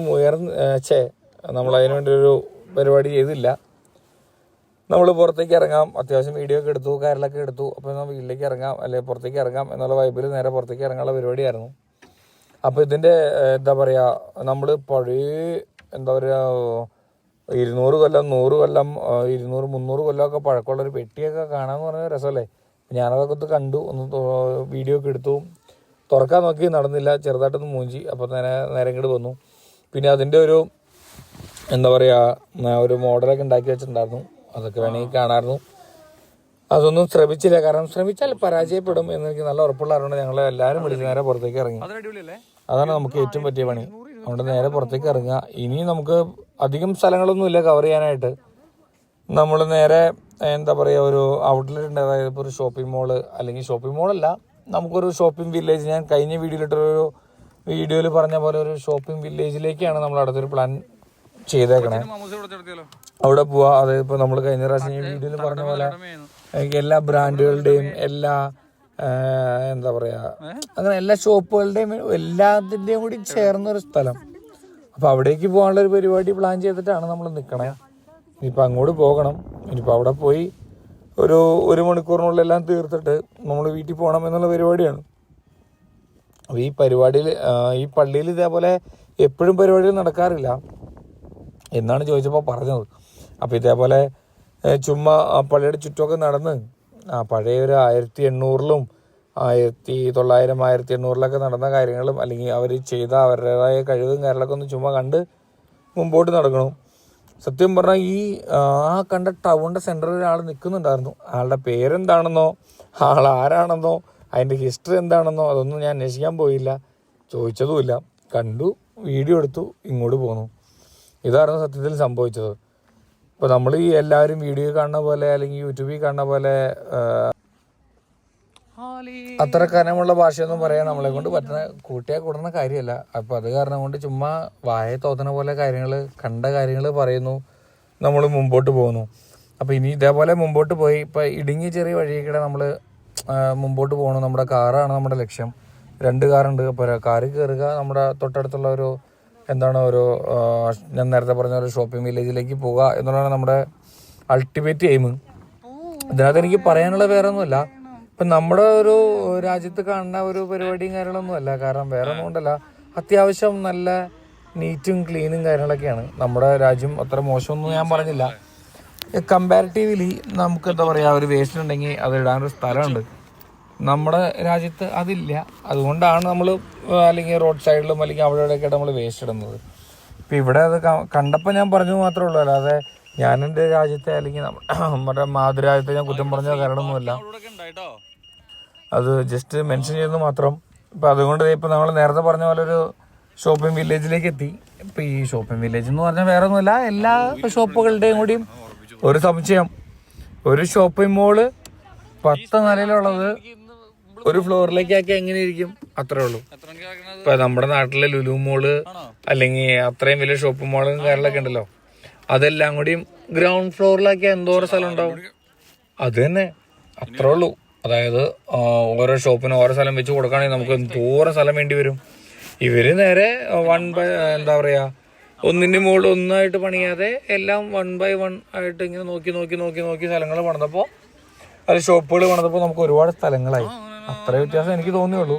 Speaker 1: നമ്മളതിനു വേണ്ടി ഒരു പരിപാടി ചെയ്തില്ല. നമ്മൾ പുറത്തേക്ക് ഇറങ്ങാം, അത്യാവശ്യം വീഡിയോ ഒക്കെ എടുത്തു, കാര്യങ്ങളൊക്കെ എടുത്തു. അപ്പോൾ നമ്മൾ വീട്ടിലേക്ക് ഇറങ്ങാം, അല്ലെങ്കിൽ പുറത്തേക്ക് ഇറങ്ങാം എന്നുള്ള വൈബിൽ നേരെ പുറത്തേക്ക് ഇറങ്ങാനുള്ള പരിപാടിയായിരുന്നു. അപ്പോൾ ഇതിൻ്റെ എന്താ പറയുക, നമ്മൾ പഴയ എന്താ പറയുക 200 കൊല്ലം 100 കൊല്ലം 200 300 കൊല്ലമൊക്കെ പഴക്കമുള്ളൊരു പെട്ടിയൊക്കെ കാണാമെന്ന് പറഞ്ഞാൽ രസമല്ലേ. ഞാനതൊക്കെ ഒന്ന് കണ്ടു, ഒന്ന് വീഡിയോ ഒക്കെ എടുത്തു. തുറക്കാൻ നോക്കി, നടന്നില്ല, ചെറുതായിട്ടൊന്ന് മൂഞ്ചി. അപ്പോൾ നേരെ ഇങ്ങോട്ട് വന്നു. പിന്നെ അതിൻ്റെ ഒരു എന്താ പറയുക, ഒരു മോഡലൊക്കെ ഉണ്ടാക്കി വെച്ചിട്ടുണ്ടായിരുന്നു, അതൊക്കെ വേണമെങ്കിൽ കാണാമായിരുന്നു. അതൊന്നും ശ്രമിച്ചില്ല, കാരണം ശ്രമിച്ചാൽ പരാജയപ്പെടും എന്ന് എനിക്ക് നല്ല ഉറപ്പുള്ളതുകൊണ്ട് ഞങ്ങൾ എല്ലാവരും വിളിച്ച് നേരെ പുറത്തേക്ക് ഇറങ്ങി. അതാണ് നമുക്ക് ഏറ്റവും പറ്റിയ പണി. അതുകൊണ്ട് നേരെ പുറത്തേക്ക് ഇറങ്ങുക. ഇനി നമുക്ക് അധികം സ്ഥലങ്ങളൊന്നുമില്ല കവർ ചെയ്യാനായിട്ട്. നമ്മൾ നേരെ എന്താ പറയുക, ഒരു ഔട്ട്ലെറ്റ് ഉണ്ട്, അതായത് ഇപ്പോൾ ഒരു ഷോപ്പിംഗ് മോള്, അല്ലെങ്കിൽ ഷോപ്പിംഗ് മോളല്ല, നമുക്കൊരു ഷോപ്പിംഗ് വില്ലേജ്. ഞാൻ കഴിഞ്ഞ വീഡിയോയിൽ പറഞ്ഞ പോലെ ഒരു ഷോപ്പിംഗ് വില്ലേജിലേക്കാണ് നമ്മൾ അടുത്തൊരു പ്ലാൻ ചെയ്തേക്കണേ. അവിടെ പോവാ. അതായത് ഇപ്പോൾ നമ്മൾ കഴിഞ്ഞ പ്രാവശ്യം ഈ വീഡിയോയിൽ പറഞ്ഞ പോലെ എല്ലാ ബ്രാൻഡുകളുടെയും എല്ലാ എന്താ പറയുക, അങ്ങനെ എല്ലാ ഷോപ്പുകളുടെയും എല്ലാത്തിൻ്റെയും കൂടി ചേർന്നൊരു സ്ഥലം. അപ്പോൾ അവിടേക്ക് പോകാനുള്ളൊരു പരിപാടി പ്ലാൻ ചെയ്തിട്ടാണ് നമ്മൾ നിൽക്കണേ. ഇനിയിപ്പോൾ അങ്ങോട്ട് പോകണം. ഇനിയിപ്പോൾ അവിടെ പോയി ഒരു മണിക്കൂറിനുള്ളിലെല്ലാം തീർത്തിട്ട് നമ്മൾ വീട്ടിൽ പോകണം എന്നുള്ള പരിപാടിയാണ്. അപ്പോൾ ഈ പള്ളിയിൽ ഇതേപോലെ എപ്പോഴും പരിപാടികൾ നടക്കാറില്ല എന്നാണ് ചോദിച്ചപ്പോൾ പറഞ്ഞത്. അപ്പോൾ ഇതേപോലെ ചുമ്മാ ആ പള്ളിയുടെ ചുറ്റുമൊക്കെ നടന്ന് പഴയ ഒരു 1800-ലും 1900 1800-ലൊക്കെ നടന്ന കാര്യങ്ങളും അല്ലെങ്കിൽ അവർ ചെയ്ത അവരുടേതായ കഴിവും കാര്യങ്ങളൊക്കെ ഒന്ന് ചുമ്മാ കണ്ട് മുമ്പോട്ട് നടക്കണം. സത്യം പറഞ്ഞാൽ ആ കണ്ട ടൗണിൻ്റെ സെൻറ്ററിൽ ഒരാൾ നിൽക്കുന്നുണ്ടായിരുന്നു. ആളുടെ പേരെന്താണെന്നോ ആളാരാണെന്നോ അതിൻ്റെ ഹിസ്റ്ററി എന്താണെന്നോ അതൊന്നും ഞാൻ അന്വേഷിക്കാൻ പോയില്ല, ചോദിച്ചതുമില്ല. കണ്ടു, വീഡിയോ എടുത്തു, ഇങ്ങോട്ട് പോന്നു. ഇതായിരുന്നു സത്യത്തിൽ സംഭവിച്ചത്. ഇപ്പോൾ നമ്മൾ ഈ എല്ലാവരും വീഡിയോ കാണുന്ന പോലെ അല്ലെങ്കിൽ യൂട്യൂബിൽ കാണുന്ന പോലെ അത്ര കനമുള്ള ഭാഷയൊന്നും പറയാൻ നമ്മളെ കൊണ്ട് പറ്റുന്ന കൂടുന്ന കാര്യമല്ല. അപ്പോൾ അത് കാരണം കൊണ്ട് ചുമ്മാ വായ തോന്നുന്ന പോലെ കണ്ട കാര്യങ്ങൾ പറയുന്നു, നമ്മൾ മുമ്പോട്ട് പോകുന്നു. അപ്പോൾ ഇനി ഇതേപോലെ മുമ്പോട്ട് പോയി ഇപ്പോൾ ഇടുങ്ങിയ ചെറിയ വഴിയൊക്കെ നമ്മൾ മുമ്പോട്ട് പോകണം. നമ്മുടെ കാറാണ് നമ്മുടെ ലക്ഷ്യം. 2 കാറുണ്ട്. അപ്പോൾ കാറിൽ കയറുക, നമ്മുടെ തൊട്ടടുത്തുള്ള ഞാൻ നേരത്തെ പറഞ്ഞ ഒരു ഷോപ്പിംഗ് വില്ലേജിലേക്ക് പോകുക എന്നുള്ളതാണ് നമ്മുടെ അൾട്ടിമേറ്റ് എയിം. ഇതിനകത്ത് എനിക്ക് പറയാനുള്ള വേറെ ഒന്നുമില്ല. ഇപ്പം നമ്മുടെ ഒരു രാജ്യത്ത് കാണുന്ന ഒരു പരിപാടിയും കാര്യങ്ങളൊന്നും അല്ല, കാരണം വേറെ ഒന്നും കൊണ്ടല്ല, അത്യാവശ്യം നല്ല നീറ്റും ക്ലീനും കാര്യങ്ങളൊക്കെയാണ്. നമ്മുടെ രാജ്യം അത്ര മോശമൊന്നും ഞാൻ പറഞ്ഞില്ല. കമ്പാരിറ്റീവ്ലി നമുക്ക് എന്താ പറയുക, ഒരു വേസ്റ്റ് ഉണ്ടെങ്കിൽ അത് ഇടാനൊരു സ്ഥലമുണ്ട്. നമ്മുടെ രാജ്യത്ത് അതില്ല. അതുകൊണ്ടാണ് നമ്മൾ അല്ലെങ്കിൽ റോഡ് സൈഡിലും അല്ലെങ്കിൽ അവിടെ ഇവിടെയൊക്കെ നമ്മൾ വേസ്റ്റ് ഇടുന്നത്. ഇപ്പം ഇവിടെ അത് കണ്ടപ്പോൾ ഞാൻ പറഞ്ഞു മാത്രമേ ഉള്ളൂ, അല്ലാതെ ഞാൻ എൻ്റെ രാജ്യത്തെ അല്ലെങ്കിൽ നമ്മുടെ മാതൃരാജ്യത്തെ ഞാൻ കുറ്റം പറഞ്ഞ കാരണമൊന്നുമില്ല. അത് ജസ്റ്റ് മെൻഷൻ ചെയ്യുന്നത് മാത്രം. ഇപ്പം അതുകൊണ്ട് ഇപ്പം നമ്മൾ നേരത്തെ പറഞ്ഞ പോലെ ഒരു ഷോപ്പിംഗ് വില്ലേജിലേക്ക് എത്തി. ഇപ്പം ഈ ഷോപ്പിംഗ് വില്ലേജ് എന്ന് പറഞ്ഞാൽ വേറെ ഒന്നുമില്ല, എല്ലാ ഷോപ്പുകളുടെയും കൂടിയും ഒരു സമുച്ചയം. ഒരു ഷോപ്പിംഗ് മോള് 10 നിലയിലുള്ളത് ഒരു ഫ്ലോറിലേക്കാക്കി എങ്ങനെ ഇരിക്കും, അത്രേ ഉള്ളൂ. ഇപ്പൊ നമ്മുടെ നാട്ടിലെ ലുലു മോള് അല്ലെങ്കിൽ അത്രയും വലിയ ഷോപ്പിംഗ് മോളും കാര്യങ്ങളൊക്കെ ഉണ്ടല്ലോ, അതെല്ലാം കൂടിയും ഗ്രൗണ്ട് ഫ്ലോറിലാക്കി എന്തോരം സ്ഥലം ഉണ്ടാവും. അത് തന്നെ, അത്രേ ഉള്ളൂ. അതായത് ഓരോ ഷോപ്പിനും ഓരോ സ്ഥലം വെച്ച് കൊടുക്കുകയാണെങ്കിൽ നമുക്ക് എന്തോരം സ്ഥലം വേണ്ടി വരും. ഇവര് നേരെ എന്താ പറയാ, ഒന്നിന്റെ മുകളിൽ ഒന്നായിട്ട് പണിയാതെ എല്ലാം 1 by 1 ആയിട്ട് ഇങ്ങനെ നോക്കി സ്ഥലങ്ങൾ പണിതപ്പോൾ, അത് ഷോപ്പുകൾ പണിതപ്പോൾ നമുക്ക് ഒരുപാട് സ്ഥലങ്ങളായി. അത്ര വ്യത്യാസം എനിക്ക് തോന്നിയുള്ളൂ.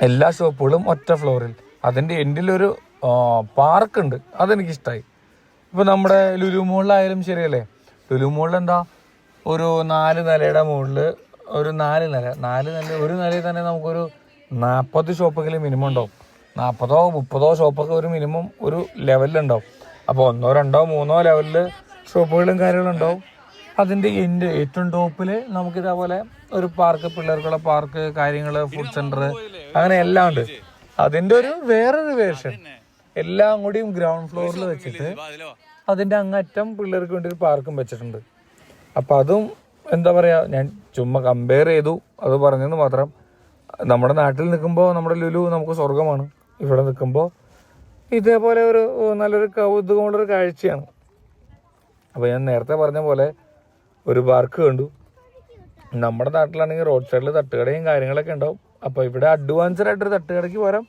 Speaker 1: എല്ലാ ഷോപ്പുകളും ഒറ്റ ഫ്ലോറിൽ, അതിൻ്റെ എൻഡിലൊരു പാർക്കുണ്ട്, അതെനിക്കിഷ്ടമായി. ഇപ്പം നമ്മുടെ ലുലു മോളിലായാലും ശരിയല്ലേ, ലുലു മോളിൽ എന്താ ഒരു 4 നിലയുടെ മുകളിൽ ഒരു 4 നില ഒരു നിലയിൽ തന്നെ നമുക്കൊരു 40 ഷോപ്പെങ്കിലും മിനിമം ഉണ്ടാവും. 40-30 ഷോപ്പൊക്കെ ഒരു മിനിമം ഒരു ലെവലിലുണ്ടാവും. അപ്പോൾ 1, 2, 3 ലെവലിൽ ഷോപ്പുകളും കാര്യങ്ങളുണ്ടാവും. അതിൻ്റെ ഏറ്റവും ടോപ്പിൽ നമുക്കിതേപോലെ ഒരു പാർക്ക്, പിള്ളേർക്കുള്ള പാർക്ക്, കാര്യങ്ങൾ, ഫുഡ് സെൻറ്റർ, അങ്ങനെ എല്ലാം ഉണ്ട്. അതിൻ്റെ ഒരു വേറൊരു വേർഷൻ എല്ലാം കൂടിയും ഗ്രൗണ്ട് ഫ്ലോറിൽ വെച്ചിട്ട് അതിൻ്റെ അങ്ങറ്റം പിള്ളേർക്ക് വേണ്ടി ഒരു പാർക്കും വെച്ചിട്ടുണ്ട്. അപ്പം അതും എന്താ പറയുക, ഞാൻ ചുമ്മാ കമ്പയർ ചെയ്തു, അത് പറഞ്ഞെന്ന് മാത്രം. നമ്മുടെ നാട്ടിൽ നിൽക്കുമ്പോൾ നമ്മുടെ ലുലു നമുക്ക് സ്വർഗമാണ്. ഇവിടെ നിൽക്കുമ്പോൾ ഇതേപോലെ ഒരു നല്ലൊരു കൗതുകമുള്ളൊരു കാഴ്ചയാണ്. അപ്പോൾ ഞാൻ നേരത്തെ പറഞ്ഞ പോലെ ഒരു പാർക്ക് കണ്ടു. നമ്മുടെ നാട്ടിലാണെങ്കിൽ റോഡ് സൈഡിൽ തട്ടുകടയും കാര്യങ്ങളൊക്കെ ഉണ്ടാവും. അപ്പോൾ ഇവിടെ അഡ്വാൻസ്ഡ് ആയിട്ടൊരു തട്ടുകടയ്ക്ക് പകരം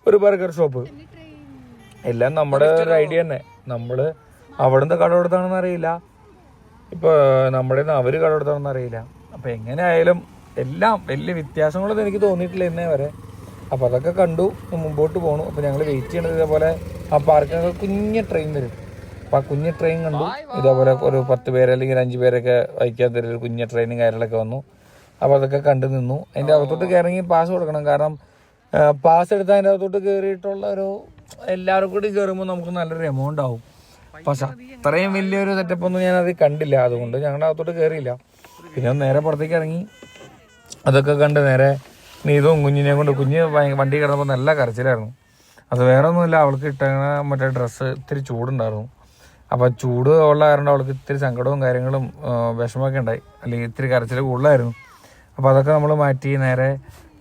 Speaker 1: ഒരു ബർഗർ ഷോപ്പ്, എല്ലാം നമ്മുടെ ഒരു ഐഡിയ തന്നെ. നമ്മൾ അവിടുന്ന് കട കൊടുത്താണെന്ന് അറിയില്ല, ഇപ്പോൾ നമ്മുടെ അവർ കട കൊടുത്താണെന്ന് അറിയില്ല. അപ്പോൾ എങ്ങനെ ആയാലും എല്ലാം വലിയ വ്യത്യാസങ്ങളൊന്നും എനിക്ക് തോന്നിയിട്ടില്ല ഇന്നേ വരെ. അപ്പോൾ അതൊക്കെ കണ്ടു, മുമ്പോട്ട് പോകണു. അപ്പോൾ ഞങ്ങൾ വെയിറ്റ് ചെയ്യണത് ഇതേപോലെ ആ പാർക്കിനൊക്കെ കുഞ്ഞ് ട്രെയിൻ വരും. അപ്പോൾ ആ കുഞ്ഞ് ട്രെയിൻ കണ്ടു. ഇതേപോലെ ഒരു 10 പേര് അല്ലെങ്കിൽ 5 പേരൊക്കെ വഹിക്കാൻ തരും ഒരു കുഞ്ഞ് ട്രെയിനും കാര്യങ്ങളൊക്കെ വന്നു. അപ്പോൾ അതൊക്കെ കണ്ടു നിന്നു. അതിൻ്റെ അകത്തോട്ട് കയറങ്ങി പാസ് കൊടുക്കണം. കാരണം പാസ് എടുത്താൽ അതിൻ്റെ അകത്തോട്ട് കയറിയിട്ടുള്ള ഒരു എല്ലാവരും കൂടി കയറുമ്പോൾ നമുക്ക് നല്ലൊരു എമൗണ്ട് ആവും. പക്ഷെ അത്രയും വലിയൊരു സെറ്റപ്പൊന്നും ഞാനത് കണ്ടില്ല, അതുകൊണ്ട് ഞങ്ങളുടെ അകത്തോട്ട് കയറിയില്ല. പിന്നെ നേരെ പുറത്തേക്ക് ഇറങ്ങി അതൊക്കെ കണ്ട് നേരെ നീതും കുഞ്ഞിനെയും കൊണ്ട്, കുഞ്ഞ് വണ്ടി കിടന്നപ്പോൾ നല്ല കരച്ചിലായിരുന്നു. അത് വേറെ ഒന്നുമില്ല, അവൾക്ക് ഇട്ട മറ്റേ ഡ്രസ്സ് ഇത്തിരി ചൂടുണ്ടായിരുന്നു. അപ്പോൾ ചൂട് ഉള്ള കാരണം അവൾക്ക് ഇത്തിരി സങ്കടവും കാര്യങ്ങളും വിഷമമൊക്കെ ഉണ്ടായി, അല്ലെങ്കിൽ ഇത്തിരി കരച്ചിൽ കൂടുതലായിരുന്നു. അപ്പോൾ അതൊക്കെ നമ്മൾ മാറ്റി നേരെ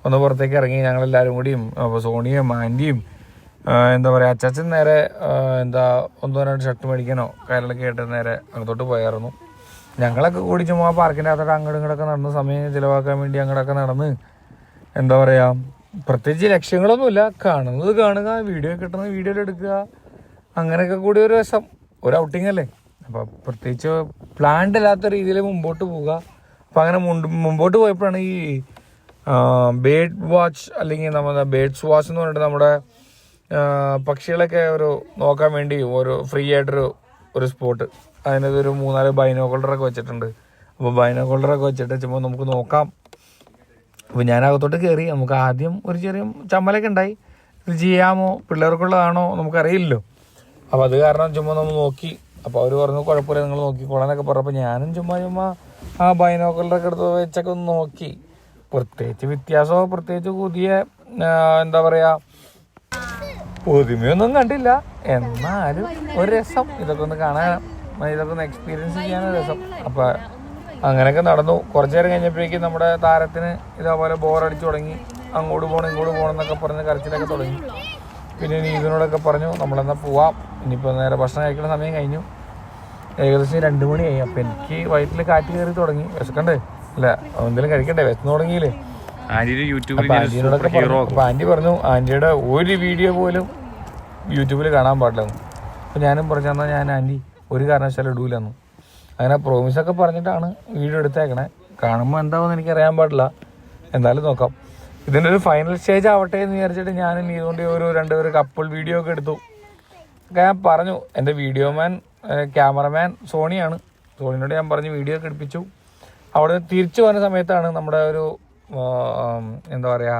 Speaker 1: ഒന്ന് പുറത്തേക്ക് ഇറങ്ങി. ഞങ്ങളെല്ലാവരും കൂടിയും, അപ്പോൾ സോണിയും ആൻറ്റിയും എന്താ പറയുക അച്ചാച്ചൻ നേരെ 1-2 ഷർട്ട് മേടിക്കാനോ കാര്യങ്ങളൊക്കെ ആയിട്ട് നേരെ അങ്ങോട്ട് പോയായിരുന്നു. ഞങ്ങളൊക്കെ കൂടി ചുമ്മാ പാർക്കിൻ്റെ അകത്തോട്ട് അങ്ങോട്ടും ഇങ്ങോട്ടൊക്കെ നടന്ന് സമയം ചിലവാക്കാൻ വേണ്ടി അങ്ങോട്ടൊക്കെ നടന്ന്, എന്താ പറയുക, പ്രത്യേകിച്ച് ലക്ഷ്യങ്ങളൊന്നുമില്ല, കാണുന്നത് കാണുക, വീഡിയോ കിട്ടുന്നത് വീഡിയോയിൽ എടുക്കുക, അങ്ങനെയൊക്കെ കൂടി ഒരു രസം, ഒരു ഔട്ടിങ് അല്ലേ. അപ്പോൾ പ്രത്യേകിച്ച് പ്ലാൻഡ് അല്ലാത്ത രീതിയിൽ മുമ്പോട്ട് പോവുക. അപ്പം അങ്ങനെ മുമ്പോട്ട് പോയപ്പോഴാണ് ഈ ബേർഡ് വാച്ച് അല്ലെങ്കിൽ നമ്മുടെ ബേർഡ്സ് വാച്ച് എന്ന് പറഞ്ഞിട്ട് നമ്മുടെ പക്ഷികളൊക്കെ ഒരു നോക്കാൻ വേണ്ടി ഒരു ഫ്രീ ആയിട്ടൊരു സ്പോട്ട്, അതിനകത്ത് ഒരു 3-4 ബൈനോക്കുലറൊക്കെ വെച്ചിട്ടുണ്ട്. അപ്പോൾ ബൈനോക്കുലറൊക്കെ വെച്ചിട്ട് ചുമ്മാ നമുക്ക് നോക്കാം. അപ്പോൾ ഞാൻ അകത്തോട്ട് കയറി. നമുക്ക് ആദ്യം ഒരു ചെറിയ ചമ്മലൊക്കെ ഉണ്ടായി, ഇത് ചെയ്യാമോ, പിള്ളേർക്കുള്ളതാണോ നമുക്കറിയില്ലല്ലോ. അപ്പോൾ അത് കാരണം ചുമ്മാ നമ്മൾ നോക്കി. അപ്പോൾ അവർ പറഞ്ഞു കുഴപ്പമില്ല, നിങ്ങൾ നോക്കിക്കോളാനൊക്കെ പറഞ്ഞപ്പോൾ ഞാനും ചുമ്മാ ആ ബൈനോക്കുലറൊക്കെ എടുത്ത് വെച്ചൊക്കെ ഒന്ന് നോക്കി. പ്രത്യേകിച്ച് വ്യത്യാസമോ പ്രത്യേകിച്ച് പുതിയ എന്താ പറയുക പുതുമയൊന്നും കണ്ടില്ല, എന്നാലും ഒരു രസം, ഇതൊക്കെ ഒന്ന് കാണാൻ, ഇതൊക്കെ ഒന്ന് എക്സ്പീരിയൻസ് ചെയ്യാനൊരു രസം. അപ്പോൾ അങ്ങനെയൊക്കെ നടന്നു. കുറച്ച് നേരം കഴിഞ്ഞപ്പോഴേക്കും നമ്മുടെ താരത്തിന് ഇതേപോലെ ബോറടിച്ചു തുടങ്ങി. അങ്ങോട്ട് പോകണം ഇങ്ങോട്ട് പോകണം എന്നൊക്കെ പറഞ്ഞ് കരച്ചിലൊക്കെ തുടങ്ങി. പിന്നെ നീതിനോടൊക്കെ പറഞ്ഞു നമ്മളെന്നാൽ പോവാം, ഇനിയിപ്പോൾ നേരെ ഭക്ഷണം കഴിക്കുന്ന സമയം കഴിഞ്ഞു. ഏകദേശം 2 മണിയായി. അപ്പം എനിക്ക് വയറ്റിൽ കാറ്റ് കയറി തുടങ്ങി. വിശക്കണ്ടേ, അല്ല എന്തെങ്കിലും കഴിക്കണ്ടേ, വിശന്ന് തുടങ്ങിയില്ലേ. ആൻറ്റിയോടൊക്കെ പറഞ്ഞു. അപ്പം ആൻറ്റി പറഞ്ഞു ആൻറ്റിയുടെ ഒരു വീഡിയോ പോലും യൂട്യൂബിൽ കാണാൻ പാടില്ലെന്ന്. അപ്പം ഞാനും പറഞ്ഞു എന്നാൽ ഞാൻ ആൻറ്റി ഒരു കാരണവശാലും ഇടൂലെന്നു. അങ്ങനെ പ്രോമിസൊക്കെ പറഞ്ഞിട്ടാണ് വീഡിയോ എടുത്തേക്കണേ. കാണുമ്പോൾ എന്താവുമെന്ന് എനിക്കറിയാൻ പാടില്ല, എന്തായാലും നോക്കാം. ഇതിൻ്റെ ഒരു ഫൈനൽ സ്റ്റേജ് ആവട്ടെ എന്ന് വിചാരിച്ചിട്ട് ഞാൻ ഇതുകൊണ്ട് ഒരു 2 കപ്പിൾ വീഡിയോ ഒക്കെ എടുത്തു. ഞാൻ പറഞ്ഞു എൻ്റെ ക്യാമറമാൻ സോണിയാണ്. സോണിനോട് ഞാൻ പറഞ്ഞു വീഡിയോ ഒക്കെ എടുപ്പിച്ചു. അവിടെ തിരിച്ചു വന്ന സമയത്താണ് നമ്മുടെ ഒരു എന്താ പറയുക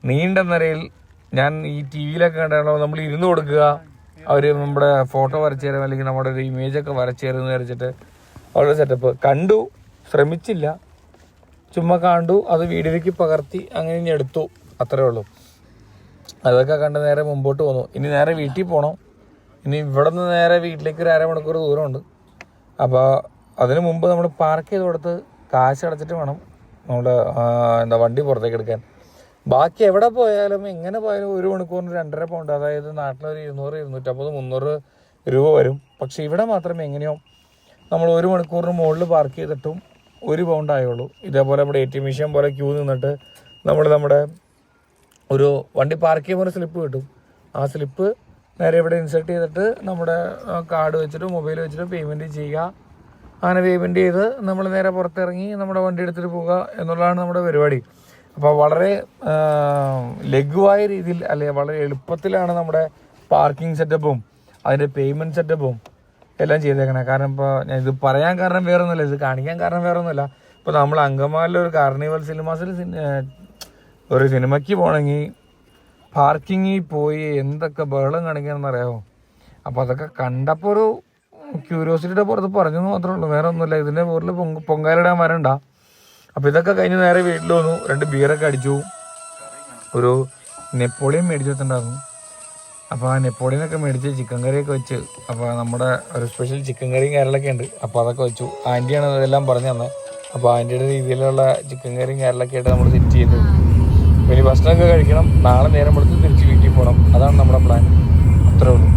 Speaker 1: നീണ്ട നിരയിൽ ഞാൻ ഈ ടി വിയിലൊക്കെ കണ്ടാണോ നമ്മൾ ഇരുന്ന് കൊടുക്കുക, അവർ നമ്മുടെ ഫോട്ടോ വരച്ചു തരും അല്ലെങ്കിൽ നമ്മുടെ ഒരു ഇമേജൊക്കെ വരച്ചു തരുമെന്ന് വിചാരിച്ചിട്ട് അവരുടെ സെറ്റപ്പ് കണ്ടു. ശ്രമിച്ചില്ല, ചുമ്മാ കണ്ടു, അത് വീഡിയോയിലേക്ക് പകർത്തി അങ്ങനെ ഇനി എടുത്തു, അത്രേ ഉള്ളൂ. അതൊക്കെ കണ്ട് നേരെ മുമ്പോട്ട് പോന്നു. ഇനി നേരെ വീട്ടിൽ പോകണം. ഇനി ഇവിടെ നിന്ന് നേരെ വീട്ടിലേക്ക് ഒരു 1/2 മണിക്കൂർ ദൂരമുണ്ട്. അപ്പോൾ അതിന് മുമ്പ് നമ്മൾ പാർക്ക് ചെയ്ത് കൊടുത്ത് കാശ് അടച്ചിട്ട് വേണം നമ്മുടെ വണ്ടി പുറത്തേക്ക് എടുക്കാൻ. ബാക്കി എവിടെ പോയാലും എങ്ങനെ പോയാലും 1 മണിക്കൂറിന് 2.5 പൗണ്ട്, അതായത് നാട്ടിലൊരു 200, 250, 300 രൂപ വരും. പക്ഷെ ഇവിടെ മാത്രമേ എങ്ങനെയോ നമ്മൾ 1 മണിക്കൂറിന് മുകളിൽ പാർക്ക് ചെയ്തിട്ടും 1 പൗണ്ട് ആയുള്ളൂ. ഇതേപോലെ നമ്മുടെ ATM മെഷീൻ പോലെ ക്യൂ നിന്നിട്ട് നമ്മുടെ ഒരു വണ്ടി പാർക്ക് ചെയ്യുമ്പോൾ ഒരു സ്ലിപ്പ് കിട്ടും. ആ സ്ലിപ്പ് നേരെ ഇവിടെ ഇൻസേർട്ട് ചെയ്തിട്ട് നമ്മുടെ കാർഡ് വെച്ചിട്ട് മൊബൈൽ വെച്ചിട്ട് പേയ്മെൻറ്റ് ചെയ്യുക. അങ്ങനെ പേയ്മെൻറ്റ് ചെയ്ത് നമ്മൾ നേരെ പുറത്തിറങ്ങി നമ്മുടെ വണ്ടി എടുത്തിട്ട് പോവുക എന്നുള്ളതാണ് നമ്മുടെ പരിപാടി. അപ്പോൾ വളരെ ലഘുവായ രീതിയിൽ അല്ലെങ്കിൽ വളരെ എളുപ്പത്തിലാണ് നമ്മുടെ പാർക്കിംഗ് സെറ്റപ്പും അതിൻ്റെ പേയ്മെൻറ്റ് സെറ്റപ്പും എല്ലാം ചെയ്തേക്കണേ. കാരണം ഇപ്പോൾ ഞാൻ ഇത് പറയാൻ കാരണം വേറെ ഒന്നുമില്ല, ഇത് കാണിക്കാൻ കാരണം വേറെ ഒന്നുമില്ല. ഇപ്പോൾ നമ്മൾ അങ്കമാലിലൊരു കാർണിവൽ സിനിമാസിൽ ഒരു സിനിമയ്ക്ക് പോകണമെങ്കിൽ പാർക്കിങ്ങിൽ പോയി എന്തൊക്കെ ബഹളം കാണിക്കാമെന്ന് അറിയാമോ. അപ്പോൾ അതൊക്കെ കണ്ടപ്പോൾ ഒരു ക്യൂരിയോസിറ്റിയുടെ പുറത്ത് പറഞ്ഞു മാത്രമേ ഉള്ളൂ, വേറെ ഒന്നുമില്ല. ഇതിൻ്റെ പേരിൽ പൊങ്കാലിടാൻ വരണ്ട. അപ്പോൾ ഇതൊക്കെ കഴിഞ്ഞ് നേരെ വീട്ടിൽ വന്നു. 2 ബിയറൊക്കെ അടിച്ചു, ഒരു നെപ്പോളിയൻ മേടിച്ചു വെച്ചിട്ടുണ്ടായിരുന്നു. അപ്പോൾ ആ നെപ്പോളിയനൊക്കെ മേടിച്ച് ചിക്കൻ കറിയൊക്കെ വെച്ച്, അപ്പോൾ നമ്മുടെ ഒരു സ്പെഷ്യൽ ചിക്കൻ കറിയും കാര്യങ്ങളൊക്കെ ഉണ്ട്. അപ്പോൾ അതൊക്കെ വെച്ചു. ആൻറ്റിയാണ് ഇതെല്ലാം പറഞ്ഞു തന്നെ. അപ്പോൾ ആൻറ്റിയുടെ രീതിയിലുള്ള ചിക്കൻ കറിയും കാര്യങ്ങളൊക്കെ ആയിട്ട് നമ്മൾ സെറ്റ് ചെയ്തു. ഇനി ഭക്ഷണമൊക്കെ കഴിക്കണം. നാളെ നേരം കൊടുത്ത് തിരിച്ച് വീട്ടിൽ പോകണം. അതാണ് നമ്മുടെ പ്ലാൻ. അത്രേ ഉള്ളൂ.